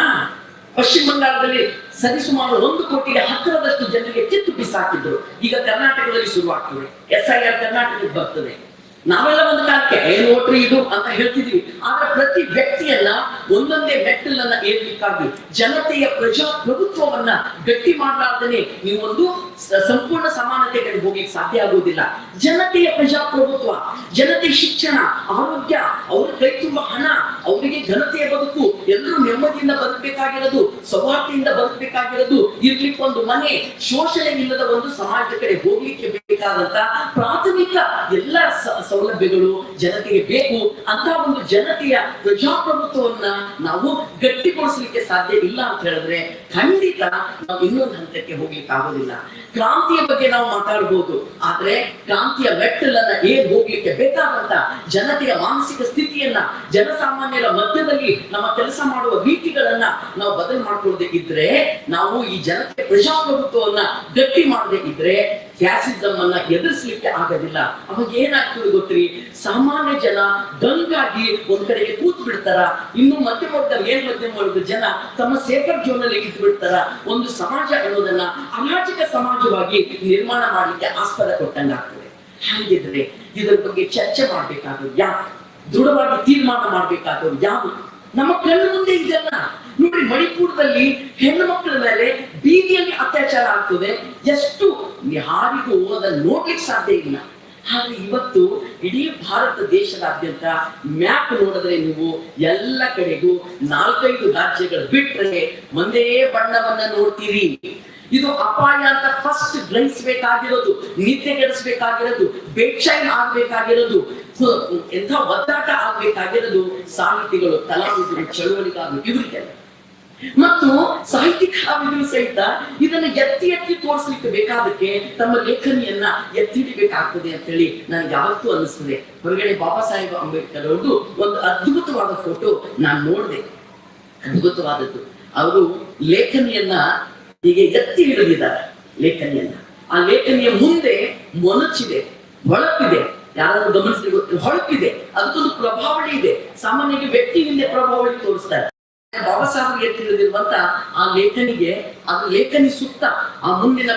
ಪಶ್ಚಿಮ ಬಂಗಾಳದಲ್ಲಿ ಸರಿಸುಮಾರು 1 ಕೋಟಿಗೆ ಹತ್ತಿರದಷ್ಟು ಜನರಿಗೆ ಕಿತ್ತು ಬಿಸಾಕಿದ್ರು. ಈಗ ಕರ್ನಾಟಕದಲ್ಲಿ ಶುರುವಾಗ್ತದೆ, SIR ಕರ್ನಾಟಕಕ್ಕೆ ಬರ್ತದೆ. ನಾವೆಲ್ಲ ಒಂದು ಕಾಲಕ್ಕೆ ನೋಟ್ರಿ ಇದು ಅಂತ ಹೇಳ್ತಿದ್ವಿ. ಆದ್ರೆ ಪ್ರತಿ ವ್ಯಕ್ತಿಯನ್ನ ಒಂದೊಂದೇ ಮೆಟ್ಟಲನ್ನ ಏರ್ಲಿಕ್ಕಾಗಿ ಜನತೆಯ ಪ್ರಜಾಪ್ರಭುತ್ವವನ್ನ ಗಟ್ಟಿ ಮಾಡಲಾರ್ದೇನೆ ನೀವೊಂದು ಸಂಪೂರ್ಣ ಸಮಾನತೆ ಕಡೆ ಹೋಗ್ಲಿಕ್ಕೆ ಸಾಧ್ಯ ಆಗುವುದಿಲ್ಲ. ಜನತೆಯ ಪ್ರಜಾಪ್ರಭುತ್ವ, ಜನತೆ ಶಿಕ್ಷಣ, ಆರೋಗ್ಯ, ಅವ್ರ ಕೈ ತುಂಬ ಹಣ, ಅವರಿಗೆ ಘನತೆಯ ಬದುಕು, ಎಲ್ಲರೂ ನೆಮ್ಮದಿಯಿಂದ ಬದುಕಬೇಕಾಗಿರೋದು, ಸೌಹಾರ್ದದಿಂದ ಬದುಕಬೇಕಾಗಿರೋದು, ಇರ್ಲಿಕ್ಕೆ ಒಂದು ಮನೆ, ಶೋಷಣೆ ಇಲ್ಲದ ಒಂದು ಸಮಾಜದ ಕಡೆ ಹೋಗ್ಲಿಕ್ಕೆ ಬೇಕಾದಂತ ಪ್ರಾಥಮಿಕ ಎಲ್ಲ ಸೌಲಭ್ಯಗಳು ಜನತೆಗೆ ಬೇಕು. ಅಂತ ಒಂದು ಜನತೆಯ ಪ್ರಜಾಪ್ರಭುತ್ವವನ್ನ ನಾವು ಗಟ್ಟಿಗೊಳಿಸಲಿಕ್ಕೆ ಸಾಧ್ಯ ಇಲ್ಲ ಅಂತ ಹೇಳಿದ್ರೆ ಖಂಡಿತ ನಾವು ಇನ್ನೊಂದು ಹಂತಕ್ಕೆ ಹೋಗ್ಲಿಕ್ಕೆ ಆಗೋದಿಲ್ಲ. ಕ್ರಾಂತಿಯ ಬಗ್ಗೆ ನಾವು ಮಾತಾಡಬಹುದು, ಆದ್ರೆ ಕ್ರಾಂತಿಯ ಮೆಟ್ಟಲನ್ನ ಹೋಗ್ಲಿಕ್ಕೆ ಬೇಕಾದಂತ ಜನತೆಯ ಮಾನಸಿಕ ಸ್ಥಿತಿಯನ್ನ, ಜನಸಾಮಾನ್ಯರ ಮಧ್ಯದಲ್ಲಿ ನಮ್ಮ ಕೆಲಸ ಮಾಡುವ ರೀತಿಗಳನ್ನ ನಾವು ಬದಲು ಮಾಡ್ಕೊಳ್ಳದೆ ಇದ್ರೆ, ನಾವು ಈ ಜನತೆಯ ಪ್ರಜಾಪ್ರಭುತ್ವವನ್ನ ಗಟ್ಟಿ ಮಾಡದೆ ಇದ್ರೆ ಫ್ಯಾಸಿಸಮ್ ಅನ್ನ ಎದುರಿಸಲಿಕ್ಕೆ ಆಗೋದಿಲ್ಲ. ಅವಾಗ ಏನಾಗ್ತದೆ ಗೊತ್ತ್ರಿ, ಸಾಮಾನ್ಯ ಜನ ದಂಗಾಗಿ ಒಂದ್ ಕಡೆಗೆ ಕೂತ್ ಬಿಡ್ತಾರ, ಇನ್ನು ಮಧ್ಯಮ ವರ್ಗದ ಜನ ತಮ್ಮ ಸೇಫರ್ ಜೋನ್ ಅಲ್ಲಿ ಇದ್ದು ಬಿಡ್ತಾರ. ಒಂದು ಸಮಾಜ ಅನ್ನೋದನ್ನ ಅರಾಜಕ ಸಮಾಜವಾಗಿ ನಿರ್ಮಾಣ ಮಾಡ್ಲಿಕ್ಕೆ ಆಸ್ಪದ ಕೊಟ್ಟಂಗಾಗ್ತದೆ. ಹಾಗಿದ್ರೆ ಇದರ ಬಗ್ಗೆ ಚರ್ಚೆ ಮಾಡ್ಬೇಕಾದ್ರು ಯಾರು, ದೃಢವಾಗಿ ತೀರ್ಮಾನ ಮಾಡ್ಬೇಕಾದ್ರು ಯಾರು? ನಮ್ಮ ಕಣ್ಣು ಮುಂದೆ ಇದೆಲ್ಲ ನೋಡ್ರಿ. ಮಣಿಪುರದಲ್ಲಿ ಹೆಣ್ಣು ಮಕ್ಕಳ ಮೇಲೆ ಬೀದಿಯಲ್ಲಿ ಅತ್ಯಾಚಾರ ಆಗ್ತದೆ, ಎಷ್ಟು ಯಾರಿಗೂ ಅದನ್ನು ನೋಡ್ಲಿಕ್ಕೆ ಸಾಧ್ಯ ಇಲ್ಲ. ಹಾಗೆ ಇವತ್ತು ಇಡೀ ಭಾರತ ದೇಶದಾದ್ಯಂತ ಮ್ಯಾಪ್ ನೋಡಿದ್ರೆ ನೀವು ಎಲ್ಲ ಕಡೆಗೂ 4-5 ರಾಜ್ಯಗಳು ಬಿಟ್ರೆ ಒಂದೇ ಬಣ್ಣವನ್ನ ನೋಡ್ತೀರಿ. ಇದು ಅಪಾಯ ಅಂತ ಫಸ್ಟ್ ಗ್ರಹಿಸಬೇಕಾಗಿರೋದು, ನಿದ್ದೆಗೆಡಿಸಬೇಕಾಗಿರೋದು, ಬೇಕ್ಷೈನ್ ಆಗ್ಬೇಕಾಗಿರೋದು, ಎಂಥ ಒದ್ದಾಟ ಆಗ್ಬೇಕಾಗಿರೋದು ಸಾಹಿತಿಗಳು, ಕಲಾವಿದರು, ಚಳುವಳಿಗಾರರು ಇವರಿಗೆಲ್ಲ. ಮತ್ತು ಸಾಹಿತ್ಯ ಕಲಾವಿದರು ಸಹಿತ ಇದನ್ನು ಎತ್ತಿ ಎತ್ತಿ ತೋರಿಸಲಿಕ್ಕೆ ಬೇಕಾದಕ್ಕೆ ತಮ್ಮ ಲೇಖನಿಯನ್ನ ಎತ್ತಿಡಿಬೇಕಾಗ್ತದೆ ಅಂತ ಹೇಳಿ ನನಗೆ ಯಾವತ್ತೂ ಅನಿಸ್ತದೆ. ಹೊರಗಡೆ ಬಾಬಾ ಸಾಹೇಬ್ ಅಂಬೇಡ್ಕರ್ ಅವ್ರದ್ದು ಒಂದು ಅದ್ಭುತವಾದ ಫೋಟೋ ನಾನು ನೋಡಿದೆ. ಅದ್ಭುತವಾದದ್ದು, ಅವರು ಲೇಖನಿಯನ್ನ ಹೀಗೆ ಎತ್ತಿ ಹಿಡಿದಿದ್ದಾರೆ. ಲೇಖನಿಯನ್ನ, ಆ ಲೇಖನಿಯ ಮುಂದೆ ಮೊನಚಿದೆ, ಹೊಳಪಿದೆ. ಯಾರಾದ್ರೂ ಗಮನಿಸಿದ್ರೆ ಹೊಳಪಿದೆ, ಅದಕ್ಕೊಂದು ಪ್ರಭಾವಳಿ ಇದೆ. ಸಾಮಾನ್ಯವಾಗಿ ವ್ಯಕ್ತಿ ಹಿಂದೆ ಪ್ರಭಾವಳಿ ತೋರಿಸ್ತಾರೆ. ಬಾಬಾ ಸಾಹೇಬ್ ಎತ್ತಿ ಹಿಡಿದಿರುವಂತ ಆ ಲೇಖನಿಗೆ, ಅದು ಲೇಖನಿ ಸುತ್ತ, ಆ ಮುಂದಿನ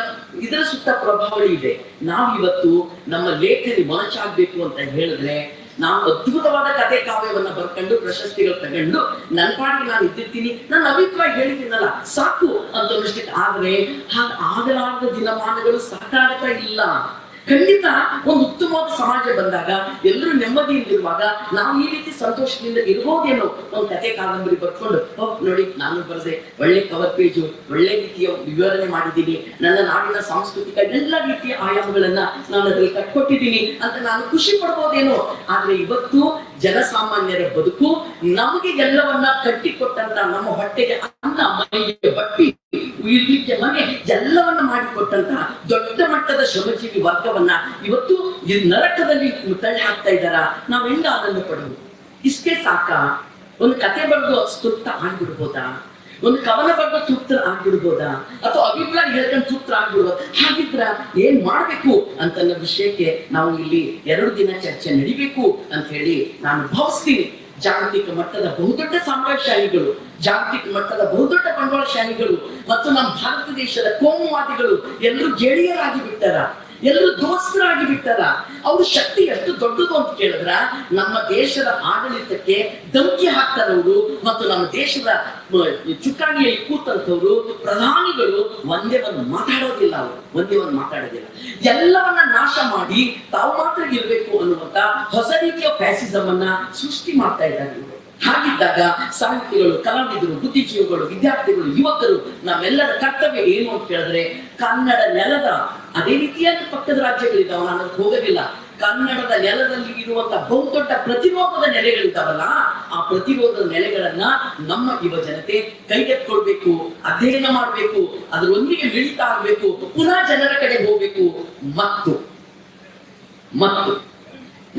ಇದರ ಸುತ್ತ ಪ್ರಭಾವಳಿ ಇದೆ. ನಾವಿವತ್ತು ನಮ್ಮ ಲೇಖನಿ ಮೊನಚಾಗ್ಬೇಕು ಅಂತ ಹೇಳಿದ್ರೆ, ನಾವು ಅದ್ಭುತವಾದ ಕಥೆ ಕಾವ್ಯವನ್ನ ಬರ್ಕೊಂಡು ಪ್ರಶಸ್ತಿಗಳು ತಗೊಂಡು ನನ್ನ ಪಾಡಿಗೆ ನಾನು ಇದ್ದಿರ್ತೀನಿ, ನನ್ನ ಅಭಿಪ್ರಾಯ ಹೇಳಿದ್ದೀನಲ್ಲ ಸಾಕು ಅಂತ ಅನಿಸ್ಲಿಕ್ಕೆ. ಆದ್ರೆ ಆಗಲಾರದ ದಿನಮಾನಗಳು ಸಾಕಾಗ್ತಾ ಇಲ್ಲ. ಖಂಡಿತ ಒಂದು ಉತ್ತಮವಾದ ಸಮಾಜ ಬಂದಾಗ, ಎಲ್ಲರೂ ನೆಮ್ಮದಿಯಿಂದಿರುವಾಗ ನಾವು ಈ ರೀತಿ ಸಂತೋಷದಿಂದ ಇರ್ಬೋದೇನೋ. ಒಂದು ಕಥೆ ಕಾದಂಬರಿ ಬರ್ಕೊಂಡು ನೋಡಿ ನಾನು ಬರದೆ, ಒಳ್ಳೆ ಕವರ್ ಪೇಜು, ಒಳ್ಳೆ ರೀತಿಯ ವಿವರಣೆ ಮಾಡಿದ್ದೀನಿ, ನನ್ನ ನಾಡಿನ ಸಾಂಸ್ಕೃತಿಕ ಎಲ್ಲ ರೀತಿಯ ಆಯಾಮಗಳನ್ನ ನಾನು ಅದರಲ್ಲಿ ಕಟ್ಕೊಟ್ಟಿದ್ದೀನಿ ಅಂತ ನಾನು ಖುಷಿ ಪಡ್ಬೋದೇನೋ. ಆದ್ರೆ ಇವತ್ತು ಜನಸಾಮಾನ್ಯರ ಬದುಕು, ನಮಗೆ ಎಲ್ಲವನ್ನ ಕಟ್ಟಿಕೊಟ್ಟಂತ, ನಮ್ಮ ಹೊಟ್ಟೆಗೆ ಅನ್ನ, ಮನೆಗೆ ಬಟ್ಟಿ, ಇರ್ಲಿಕ್ಕೆ ಮನೆ, ಎಲ್ಲವನ್ನ ಮಾಡಿಕೊಟ್ಟಂತ ದೊಡ್ಡ ಮಟ್ಟದ ಶ್ರಮಜೀವಿ ವರ್ಗವನ್ನ ಇವತ್ತು ಈ ನರಕದಲ್ಲಿ ತಳ್ಳಿ ಹಾಕ್ತಾ ಇದ್ದಾರ. ನಾವ್ ಹೆಂಗ ಆನಂದ ಪಡುವುದು? ಇಷ್ಟೇ ಸಾಕ? ಒಂದು ಕತೆ ಬರೆದು ತೃಪ್ತ ಆಗ್ಬಿಡ್ಬೋದಾ? ಒಂದು ಕವನ ಬರೆದು ತೃಪ್ತ ಆಗ್ಬಿಡ್ಬೋದಾ? ಅಥವಾ ಅಭಿಪ್ರಾಯ ಹೇಳ್ಕೊಂಡು ತೃಪ್ತ ಆಗ್ಬಿಡ್ಬೋದ? ಹಾಗಿದ್ರ ಏನ್ ಮಾಡ್ಬೇಕು ಅಂತ ವಿಷಯಕ್ಕೆ ನಾವು ಇಲ್ಲಿ 2 ದಿನ ಚರ್ಚೆ ನಡಿಬೇಕು ಅಂತ ಹೇಳಿ ನಾನು ಭಾವಿಸ್ತೀನಿ. ಜಾಗತಿಕ ಮಟ್ಟದ ಬಹುದೊಡ್ಡ ಸಾಮ್ರಾಜ್ಯಶಾಹಿಗಳು, ಜಾಗತಿಕ ಮಟ್ಟದ ಬಹುದೊಡ್ಡ ಬಂಡವಾಳಶಾಹಿಗಳು ಮತ್ತು ನಮ್ಮ ಭಾರತ ದೇಶದ ಕೋಮುವಾದಿಗಳು ಎಲ್ಲರೂ ಗೆಳೆಯರಾಗಿ ಬಿಟ್ಟಾರ. ಎಲ್ಲರೂ ದೋಸ್ತರಾಗಿ ಬಿಟ್ಟಾರ. ಅವ್ರ ಶಕ್ತಿ ಎಷ್ಟು ದೊಡ್ಡದು ಅಂತ ಕೇಳಿದ್ರ, ನಮ್ಮ ದೇಶದ ಆಡಳಿತಕ್ಕೆ ಧಮಕಿ ಹಾಕ್ತಾರವರು ಮತ್ತು ನಮ್ಮ ದೇಶದ ಚುಕ್ಕಾಣಿಯಲ್ಲಿ ಕೂತಂತವ್ರು ಪ್ರಧಾನಿಗಳು ಒಂದೇ ಒಂದು ಮಾತಾಡೋದಿಲ್ಲ. ಅವರು ಒಂದೇ ಒಂದು ಮಾತಾಡೋದಿಲ್ಲ, ಎಲ್ಲವನ್ನ ನಾಶ ಮಾಡಿ ತಾವು ಮಾತ್ರ ಇರಬೇಕು ಅನ್ನುವಂತ ಹೊಸ ರೀತಿಯ ಫ್ಯಾಸಿಸಮ್ ಅನ್ನ ಸೃಷ್ಟಿ ಮಾಡ್ತಾ ಇದ್ದಾರೆ ಇವರು. ಹಾಗಿದ್ದಾಗ ಸಾಹಿತಿಗಳು, ಕಲಾವಿದರು, ಬುದ್ಧಿಜೀವಿಗಳು, ವಿದ್ಯಾರ್ಥಿಗಳು, ಯುವಕರು ನಾವೆಲ್ಲರ ಕರ್ತವ್ಯ ಏನು ಅಂತ ಹೇಳಿದ್ರೆ, ಕನ್ನಡ ನೆಲದ ಅದೇ ರೀತಿಯಾದ ಪಕ್ಕದ ರಾಜ್ಯಗಳಿದ್ದಾವ, ನಾನು ಹೋಗೋದಿಲ್ಲ, ಕನ್ನಡದ ನೆಲದಲ್ಲಿ ಇರುವಂತಹ ಬಹುದೊಡ್ಡ ಪ್ರತಿರೋಧದ ನೆಲೆಗಳಿದ್ದಾವಲ್ಲ, ಆ ಪ್ರತಿರೋಧದ ನೆಲೆಗಳನ್ನ ನಮ್ಮ ಯುವ ಜನತೆ ಕೈಗೆತ್ಕೊಳ್ಬೇಕು, ಅಧ್ಯಯನ ಮಾಡಬೇಕು, ಅದರೊಂದಿಗೆ ಮಿಳಿತ ಆಗ್ಬೇಕು, ಪುನಃ ಜನರ ಕಡೆ ಹೋಗ್ಬೇಕು. ಮತ್ತು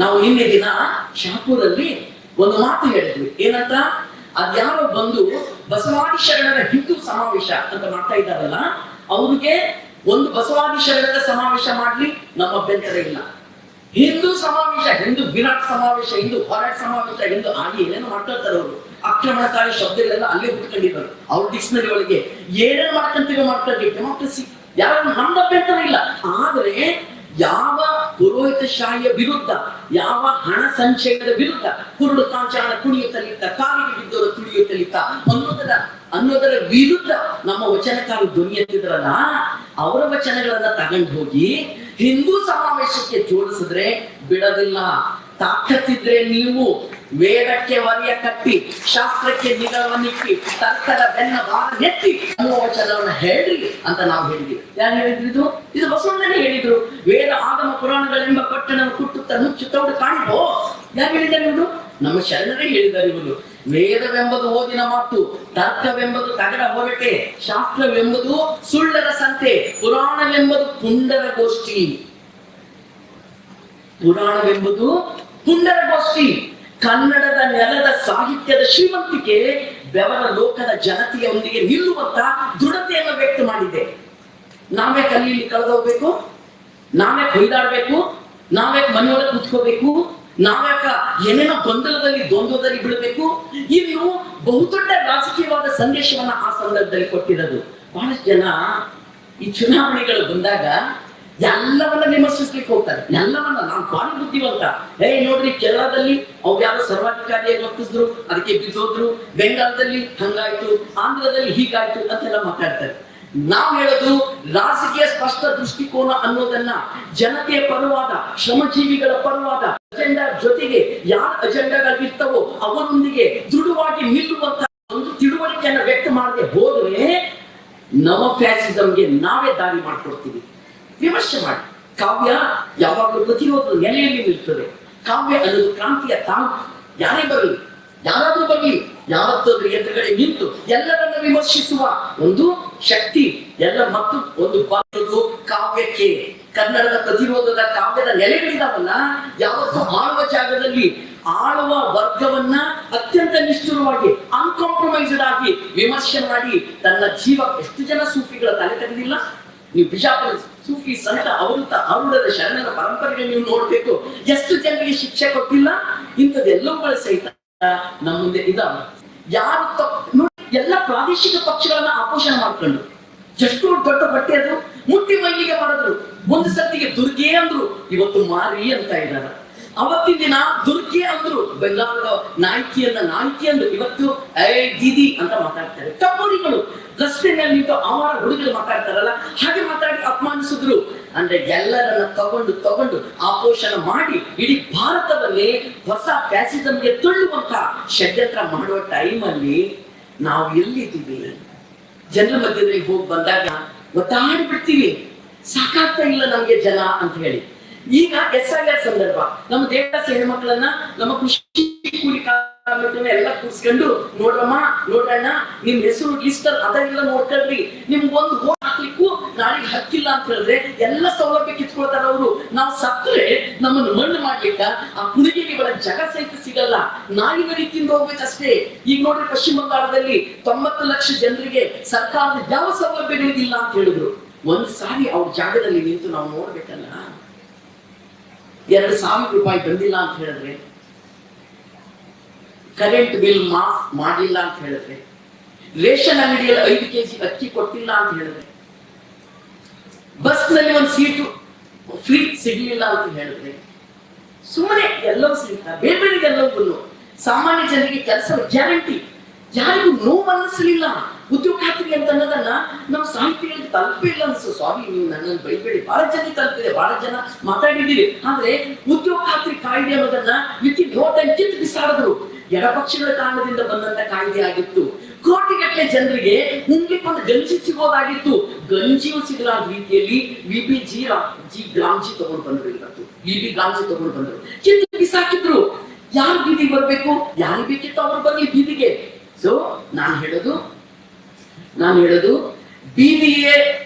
ನಾವು ನಿನ್ನೆ ದಿನ ಶಾಪುರಲ್ಲಿ ಒಂದು ಮಾತು ಹೇಳಿದ್ವಿ, ಏನಂತ, ಅದ್ಯಾರೋ ಬಂದು ಬಸವಾದಿ ಶರಣರ ಹಿಂದೂ ಸಮಾವೇಶ ಅಂತ ಮಾಡ್ತಾ ಇದ್ದಾರಲ್ಲ, ಅವ್ರಿಗೆ ಒಂದು ಬಸವಾದಿ ಶರಣರ ಸಮಾವೇಶ ಮಾಡ್ಲಿ ನಮ್ಮ ಅಭ್ಯಂತರ ಇಲ್ಲ. ಹಿಂದೂ ಸಮಾವೇಶ, ಹಿಂದೂ ವಿರಾಟ್ ಸಮಾವೇಶ, ಹಿಂದೂ ಹೋರಾಟ ಸಮಾವೇಶ, ಹಿಂದೂ ಆಗಿ ಏನೇನು ಮಾಡ್ಕೊಳ್ತಾರೆ ಅವರು. ಆಕ್ರಮಣಕಾರಿ ಶಬ್ದಗಳೆಲ್ಲ ಅಲ್ಲೇ ಹುಟ್ಕೊಂಡಿದ್ದಾರೆ ಅವ್ರ ಡಿಕ್ಷನರಿ ಒಳಗೆ. ಏನೇನು ಮಾಡ್ಕೊಂತೀವಿ ಡೆಮೋಕ್ರಸಿ, ಯಾರು ನಮ್ಮ ಅಭ್ಯಂತರ ಇಲ್ಲ. ಆದ್ರೆ ಯಾವ ಪುರೋಹಿತಶಾಹಿಯ ವಿರುದ್ಧ, ಯಾವ ಹಣ ಸಂಚಯದ ವಿರುದ್ಧ, ಕುರುಡು ಕಾಂಚಾಣ ಕುಣಿಯುತ್ತಲಿತ್ತ, ಕಾಲಿಗೆ ಬಿದ್ದವರು ತುಳಿಯುತ್ತಲಿತ್ತ ಅನ್ನೋದರ ವಿರುದ್ಧ ನಮ್ಮ ವಚನಕಾರರು ಧ್ವನಿ ಎತ್ತಿದ್ರಲ್ಲ, ಅವರ ವಚನಗಳನ್ನ ತಗೊಂಡು ಹೋಗಿ ಹಿಂದೂ ಸಮಾವೇಶಕ್ಕೆ ಜೋಡಿಸಿದ್ರೆ ಬಿಡೋದಿಲ್ಲ. ತಾಕತ್ತಿದ್ರೆ ನೀವು ವೇದಕ್ಕೆ ವರಿಯ ಕಟ್ಟಿ, ಶಾಸ್ತ್ರಕ್ಕೆ ನಿಗವನ್ನಿಕ್ಕಿ, ತರ್ಕದ ಬೆನ್ನ ಭಾರ ನೆತ್ತಿ ಅನ್ನುವ ವಚನವನ್ನ ಹೇಳ್ರಿ ಅಂತ ನಾವು ಹೇಳಿದ್ವಿ. ಯಾರು ಹೇಳಿದ್ರು ಇದು ಬಸವಣ್ಣನೇ ಹೇಳಿದ್ರು. ವೇದ ಆಗಮ ಪುರಾಣಗಳೆಂಬ ಪಟ್ಟಣವನ್ನು ಕುಟ್ಟುತ್ತಾ ಮುಚ್ಚುತ್ತೌಡು ಕಾಣಿಬೋ, ಯಾರು ಹೇಳಿದ್ದಾರೆ ಇವರು? ನಮ್ಮ ಶರಣರೇ ಹೇಳಿದ್ದಾರೆ ಇವರು. ವೇದವೆಂಬುದು ಓದಿನ ಮಾತು, ತರ್ಕವೆಂಬುದು ತಗಡ ಹೊರಟೆ, ಶಾಸ್ತ್ರವೆಂಬುದು ಸುಳ್ಳರ ಸಂತೆ, ಪುರಾಣವೆಂಬುದು ಪುಂಡರ ಗೋಷ್ಠಿ. ಪುರಾಣವೆಂಬುದು ಪುಂಡರ ಗೋಷ್ಠಿ. ಕನ್ನಡದ ನೆಲದ ಸಾಹಿತ್ಯದ ಶ್ರೀಮಂತಿಕೆ ಬೆವರ ಲೋಕದ ಜನತೆಯೊಂದಿಗೆ ನಿಲ್ಲುವಂತ ದೃಢತೆಯನ್ನು ವ್ಯಕ್ತ ಮಾಡಿದೆ. ನಾವೇ ಕಲಿಯಲ್ಲಿ ಕಳೆದೋಗ್ಬೇಕು, ನಾವೇ ಕೊಯ್ದಾಡ್ಬೇಕು, ನಾವೇ ಮನೆಯೊಳಗೆ ಕುತ್ಕೋಬೇಕು, ನಾವ್ಯಾಕ ಏನೇನೋ ಗೊಂದಲದಲ್ಲಿ ದ್ವಂದ್ವದಲ್ಲಿ ಬಿಡಬೇಕು. ಇನ್ನು ಬಹುದೊಡ್ಡ ರಾಜಕೀಯವಾದ ಸಂದೇಶವನ್ನ ಆ ಸಂದರ್ಭದಲ್ಲಿ ಕೊಟ್ಟಿರೋದು. ಬಹಳಷ್ಟು ಜನ ಈ ಚುನಾವಣೆಗಳು ಬಂದಾಗ ಎಲ್ಲವನ್ನ ವಿಮರ್ಶಿಸ್ಲಿಕ್ಕೆ ಹೋಗ್ತಾರೆ. ಎಲ್ಲವನ್ನ ನಾನು ಭಾರಿ ಬುದ್ಧಿವಂತ, ನೋಡ್ರಿ ಕೇರಳದಲ್ಲಿ ಅವ್ರು ಯಾರೋ ಸರ್ವಾಧಿಕಾರಿಯಾಗಿ ವರ್ತಿಸಿದ್ರು, ಅದಕ್ಕೆ ಬಿದ್ದೋದ್ರು, ಬೆಂಗಾಲದಲ್ಲಿ ಹಂಗಾಯ್ತು, ಆಂಧ್ರದಲ್ಲಿ ಹೀಗಾಯ್ತು ಅಂತೆಲ್ಲ ಮಾತಾಡ್ತಾರೆ. ನಾವು ಹೇಳೋದು ರಾಜಕೀಯ ಸ್ಪಷ್ಟ ದೃಷ್ಟಿಕೋನ ಅನ್ನೋದನ್ನ ಜನತೆಯ ಪರವಾದ, ಶ್ರಮಜೀವಿಗಳ ಪರವಾದ ಅಜೆಂಡಾ ಜೊತೆಗೆ ಯಾರ ಅಜೆಂಡಾಗಳಿರ್ತವೋ ಅವರೊಂದಿಗೆ ದೃಢವಾಗಿ ನಿಲ್ಲುವಂತ ಒಂದು ತಿಳುವಳಿಕೆಯನ್ನ ವ್ಯಕ್ತ ಮಾಡದೆ ಹೋದ್ರೆ ನವ ಫ್ಯಾಸಿಸಂಗೆ ನಾವೇ ದಾರಿ ಮಾಡ್ಕೊಡ್ತೀವಿ. ವಿಮರ್ಶೆ ಮಾಡಿ. ಕಾವ್ಯ ಯಾವಾಗಲೂ ಪ್ರತಿರೋಧದ ನೆಲೆಯಲ್ಲಿ ನಿಲ್ತದೆ. ಕಾವ್ಯ ಅನ್ನೋದು ಕ್ರಾಂತಿಯ ತಾವು. ಯಾರೇ ಬರಲಿ, ಯಾರಾದ್ರೂ ಬರಲಿ, ಯಾವತ್ತಾದ್ರೂ ಎದುರುಗಡೆ ನಿಂತು ಎಲ್ಲರನ್ನ ವಿಮರ್ಶಿಸುವ ಒಂದು ಶಕ್ತಿ ಎಲ್ಲ ಮತ್ತು ಒಂದು ಬರೋದು ಕಾವ್ಯಕ್ಕೆ. ಕನ್ನಡದ ಪ್ರತಿರೋಧದ ಕಾವ್ಯದ ನೆಲೆಗಳಿದಾವಲ್ಲ, ಯಾವತ್ತೂ ಆಳುವ ಜಾಗದಲ್ಲಿ ಆಳುವ ವರ್ಗವನ್ನ ಅತ್ಯಂತ ನಿಷ್ಠುರವಾಗಿ, ಅನ್ಕಾಂಪ್ರಮೈಸ್ಡ್ ಆಗಿ ವಿಮರ್ಶೆ ಮಾಡಿ ತನ್ನ ಜೀವ. ಎಷ್ಟು ಜನ ಸೂಫಿಗಳ ತಲೆ ತೆಗೆದಿಲ್ಲ? ನೀವು ಬಿಜಾಪುರ ಸೂಫಿ ಸಂತ ಅವರುಡದ ಶರಣರ ಪರಂಪರೆಗೆ ನೀವು ನೋಡ್ಬೇಕು, ಎಷ್ಟು ಜನರಿಗೆ ಶಿಕ್ಷೆ ಕೊಟ್ಟಿಲ್ಲ. ಇಂಥದ್ದೆಲ್ಲವುಗಳ ಸಹಿತ ನಮ್ಮ ಮುಂದೆ ಇದಾವೆ. ಯಾರು ಎಲ್ಲ ಪ್ರಾದೇಶಿಕ ಪಕ್ಷಗಳನ್ನ ಆಪೋಷಣ ಮಾಡ್ಕೊಂಡು ಎಷ್ಟು ದೊಡ್ಡ ಬಟ್ಟೆ ಅದು ಮುಟ್ಟಿ ಮೈಲಿಗೆ ಮಾಡಿದ್ರು. ಒಂದು ಸತ್ತಿಗೆ ದುರ್ಗೆ ಅಂದ್ರು, ಇವತ್ತು ಮಾರಿ ಅಂತ ಇದ್ದಾರೆ. ಅವತ್ತಿನ ದಿನ ದುರ್ಗೆ ಅಂದ್ರು, ಬೆಂಗಾಲದ ನಾಯಕಿ ಅಂದ್ರು, ಇವತ್ತು ದೀದಿ ಅಂತ ಮಾತಾಡ್ತಾರೆ. ಟಪ್ಪರಿಗಳು ರಸ್ತೆಯಲ್ಲಿ ನಿಂತು ಅವರ ಹುಡುಗರು ಮಾತಾಡ್ತಾರಲ್ಲ ಹಾಗೆ ಮಾತಾಡಿ ಅಪಮಾನಿಸಿದ್ರು. ಅಂದ್ರೆ ಎಲ್ಲರನ್ನ ತಗೊಂಡು ಆಪೋಷಣ ಮಾಡಿ ಇಡೀ ಭಾರತವನ್ನೇ ಹೊಸ ಫ್ಯಾಸಿಸಂಗೆ ತುಳ್ಳುವಂತ ಷಡ್ಯಂತ್ರ ಮಾಡುವ ಟೈಮಲ್ಲಿ ನಾವು ಎಲ್ಲಿದ್ದೀವಿ? ಜನರ ಮಧ್ಯದಲ್ಲಿ ಹೋಗಿ ಬಂದಾಗ ಒತ್ತಾಡಿ ಬಿಡ್ತೀವಿ, ಸಾಕಾಗ್ತಾ ಇಲ್ಲ ನಮ್ಗೆ ಜನ ಅಂತ ಹೇಳಿ. ಈಗ SIR ಸಂದರ್ಭ, ನಮ್ಮ ದೇವದಾಸಿ ಹೆಣ್ಮಕ್ಳನ್ನ, ನಮ್ಮ ಕೃಷಿ ಕೂಲಿ ಕಾರ್ಮಿಕರನ್ನ ಎಲ್ಲ ಕೂರಿಸ್ಕೊಂಡು ನೋಡೋಣ ನಿಮ್ ಹೆಸರು ಲಿಸ್ಟ್ ಅದೆಲ್ಲ ನೋಡ್ಕೊಳ್ರಿ, ನಿಮ್ಗೆ ಒಂದು ವೋಟ್ ಹಾಕ್ಲಿಕ್ಕೂ ನಾಳೆಗೆ ಹಕ್ಕಿಲ್ಲ ಅಂತ ಹೇಳಿದ್ರೆ ಎಲ್ಲ ಸೌಲಭ್ಯ ಕಿತ್ಕೊಳ್ತಾರ ಅವರು. ನಾವು ಸತ್ತರೆ ನಮ್ಮನ್ನು ಮಣ್ಣು ಮಾಡ್ಲಿಕ್ಕ ಆ ಕುಣಿಗೆಗೆ ಇವರ ಜಗ ಸಹಿತ ಸಿಗಲ್ಲ, ನಾಯಿ ಮರಿ ತಿಂದು ಹೋಗ್ಬೇಕಷ್ಟೇ. ಈಗ ನೋಡ್ರಿ ಪಶ್ಚಿಮ ಬಂಗಾಳದಲ್ಲಿ 90 ಲಕ್ಷ ಜನರಿಗೆ ಸರ್ಕಾರದ ಯಾವ ಸೌಲಭ್ಯಗಳಿಲ್ಲ ಅಂತ ಹೇಳಿದ್ರು. ಒಂದ್ ಸಾರಿ ಅವ್ರ ಜಾಗದಲ್ಲಿ ನಿಂತು ನಾವು ನೋಡ್ಬೇಕಲ್ಲ. 2,000 ರೂಪಾಯಿ ಬಂದಿಲ್ಲ ಅಂತ ಹೇಳಿದ್ರೆ, ಕರೆಂಟ್ ಬಿಲ್ ಮಾಫ್ ಮಾಡಿಲ್ಲ ಅಂತ ಹೇಳಿದ್ರೆ, ರೇಷನ್ ಅಂಗಡಿಯಲ್ಲಿ 5 kg ಅಕ್ಕಿ ಕೊಟ್ಟಿಲ್ಲ ಅಂತ ಹೇಳಿದ್ರೆ, ಬಸ್ ನಲ್ಲಿ ಒಂದು ಸೀಟು ಫ್ರೀ ಸಿಗ್ಲಿಲ್ಲ ಅಂತ ಹೇಳಿದ್ರೆ ಸುಮ್ಮನೆ ಎಲ್ಲವೂ ಸಿಗ್ತಾರೆ, ಬೇರೆ ಬೇರೆ ಎಲ್ಲವೂ ಸಾಮಾನ್ಯ ಜನರಿಗೆ ಕೆಲಸ ಗ್ಯಾರಂಟಿ, ಯಾರಿಗೂ ನೋವು ಅನ್ನಿಸಲಿಲ್ಲ. ಉದ್ಯೋಗ ಖಾತ್ರಿ ಅಂತ ಅನ್ನೋದನ್ನ ನಾವು ಸಾಹಿತ್ಯಗಳಿಗೆ ತಲುಪಿಲ್ಲ ಅನ್ಸು. ಸ್ವಾಮಿ ನೀವು ನನ್ನನ್ನು ಬೈಬೇಡಿ, ಬಹಳ ಜನ ತಲುಪಿದೆ, ಬಹಳ ಜನ ಮಾತಾಡಿದ್ದೀರಿ. ಆದ್ರೆ ಉದ್ಯೋಗ ಖಾತ್ರಿ ಕಾಯ್ದೆ ಅನ್ನೋದನ್ನ ವಿತಿನ್ ನೋ ಟೈಮ್ ಕಿತ್ತು ಬಿಸಾಡಿದ್ರು. ಎಡಪಕ್ಷಗಳ ಕಾರಣದಿಂದ ಬಂದಂತ ಕಾಯ್ದೆ ಆಗಿತ್ತು. ಕೋಟಿಗಟ್ಟಲೆ ಜನರಿಗೆ ಉಂಗ್ಲಿಕ್ಕೆ ಒಂದು ಗಂಜಿ ಸಿಗೋದಾಗಿತ್ತು. ಗಂಜಿಯೂ ಸಿಗಲಾದ ರೀತಿಯಲ್ಲಿ ವಿಬಿ ಗಾಂಜಿ ತಗೊಂಡು ಬಂದ್ರು. ಇವತ್ತು ವಿಬಿ ಗಾಂಜಿ ತಗೊಂಡು ಬಂದ್ರು, ಕಿತ್ತು ಬಿಸಾಕಿದ್ರು. ಯಾರು ಬೀದಿಗೆ ಬರ್ಬೇಕು, ಯಾರಿಗೆ ಬೇಕಿತ್ತು ಅವ್ರು ಬರ್ಲಿ ಬೀದಿಗೆ. ಸೊ ನಾನು ಹೇಳೋದು ಬೀದಿಗೆ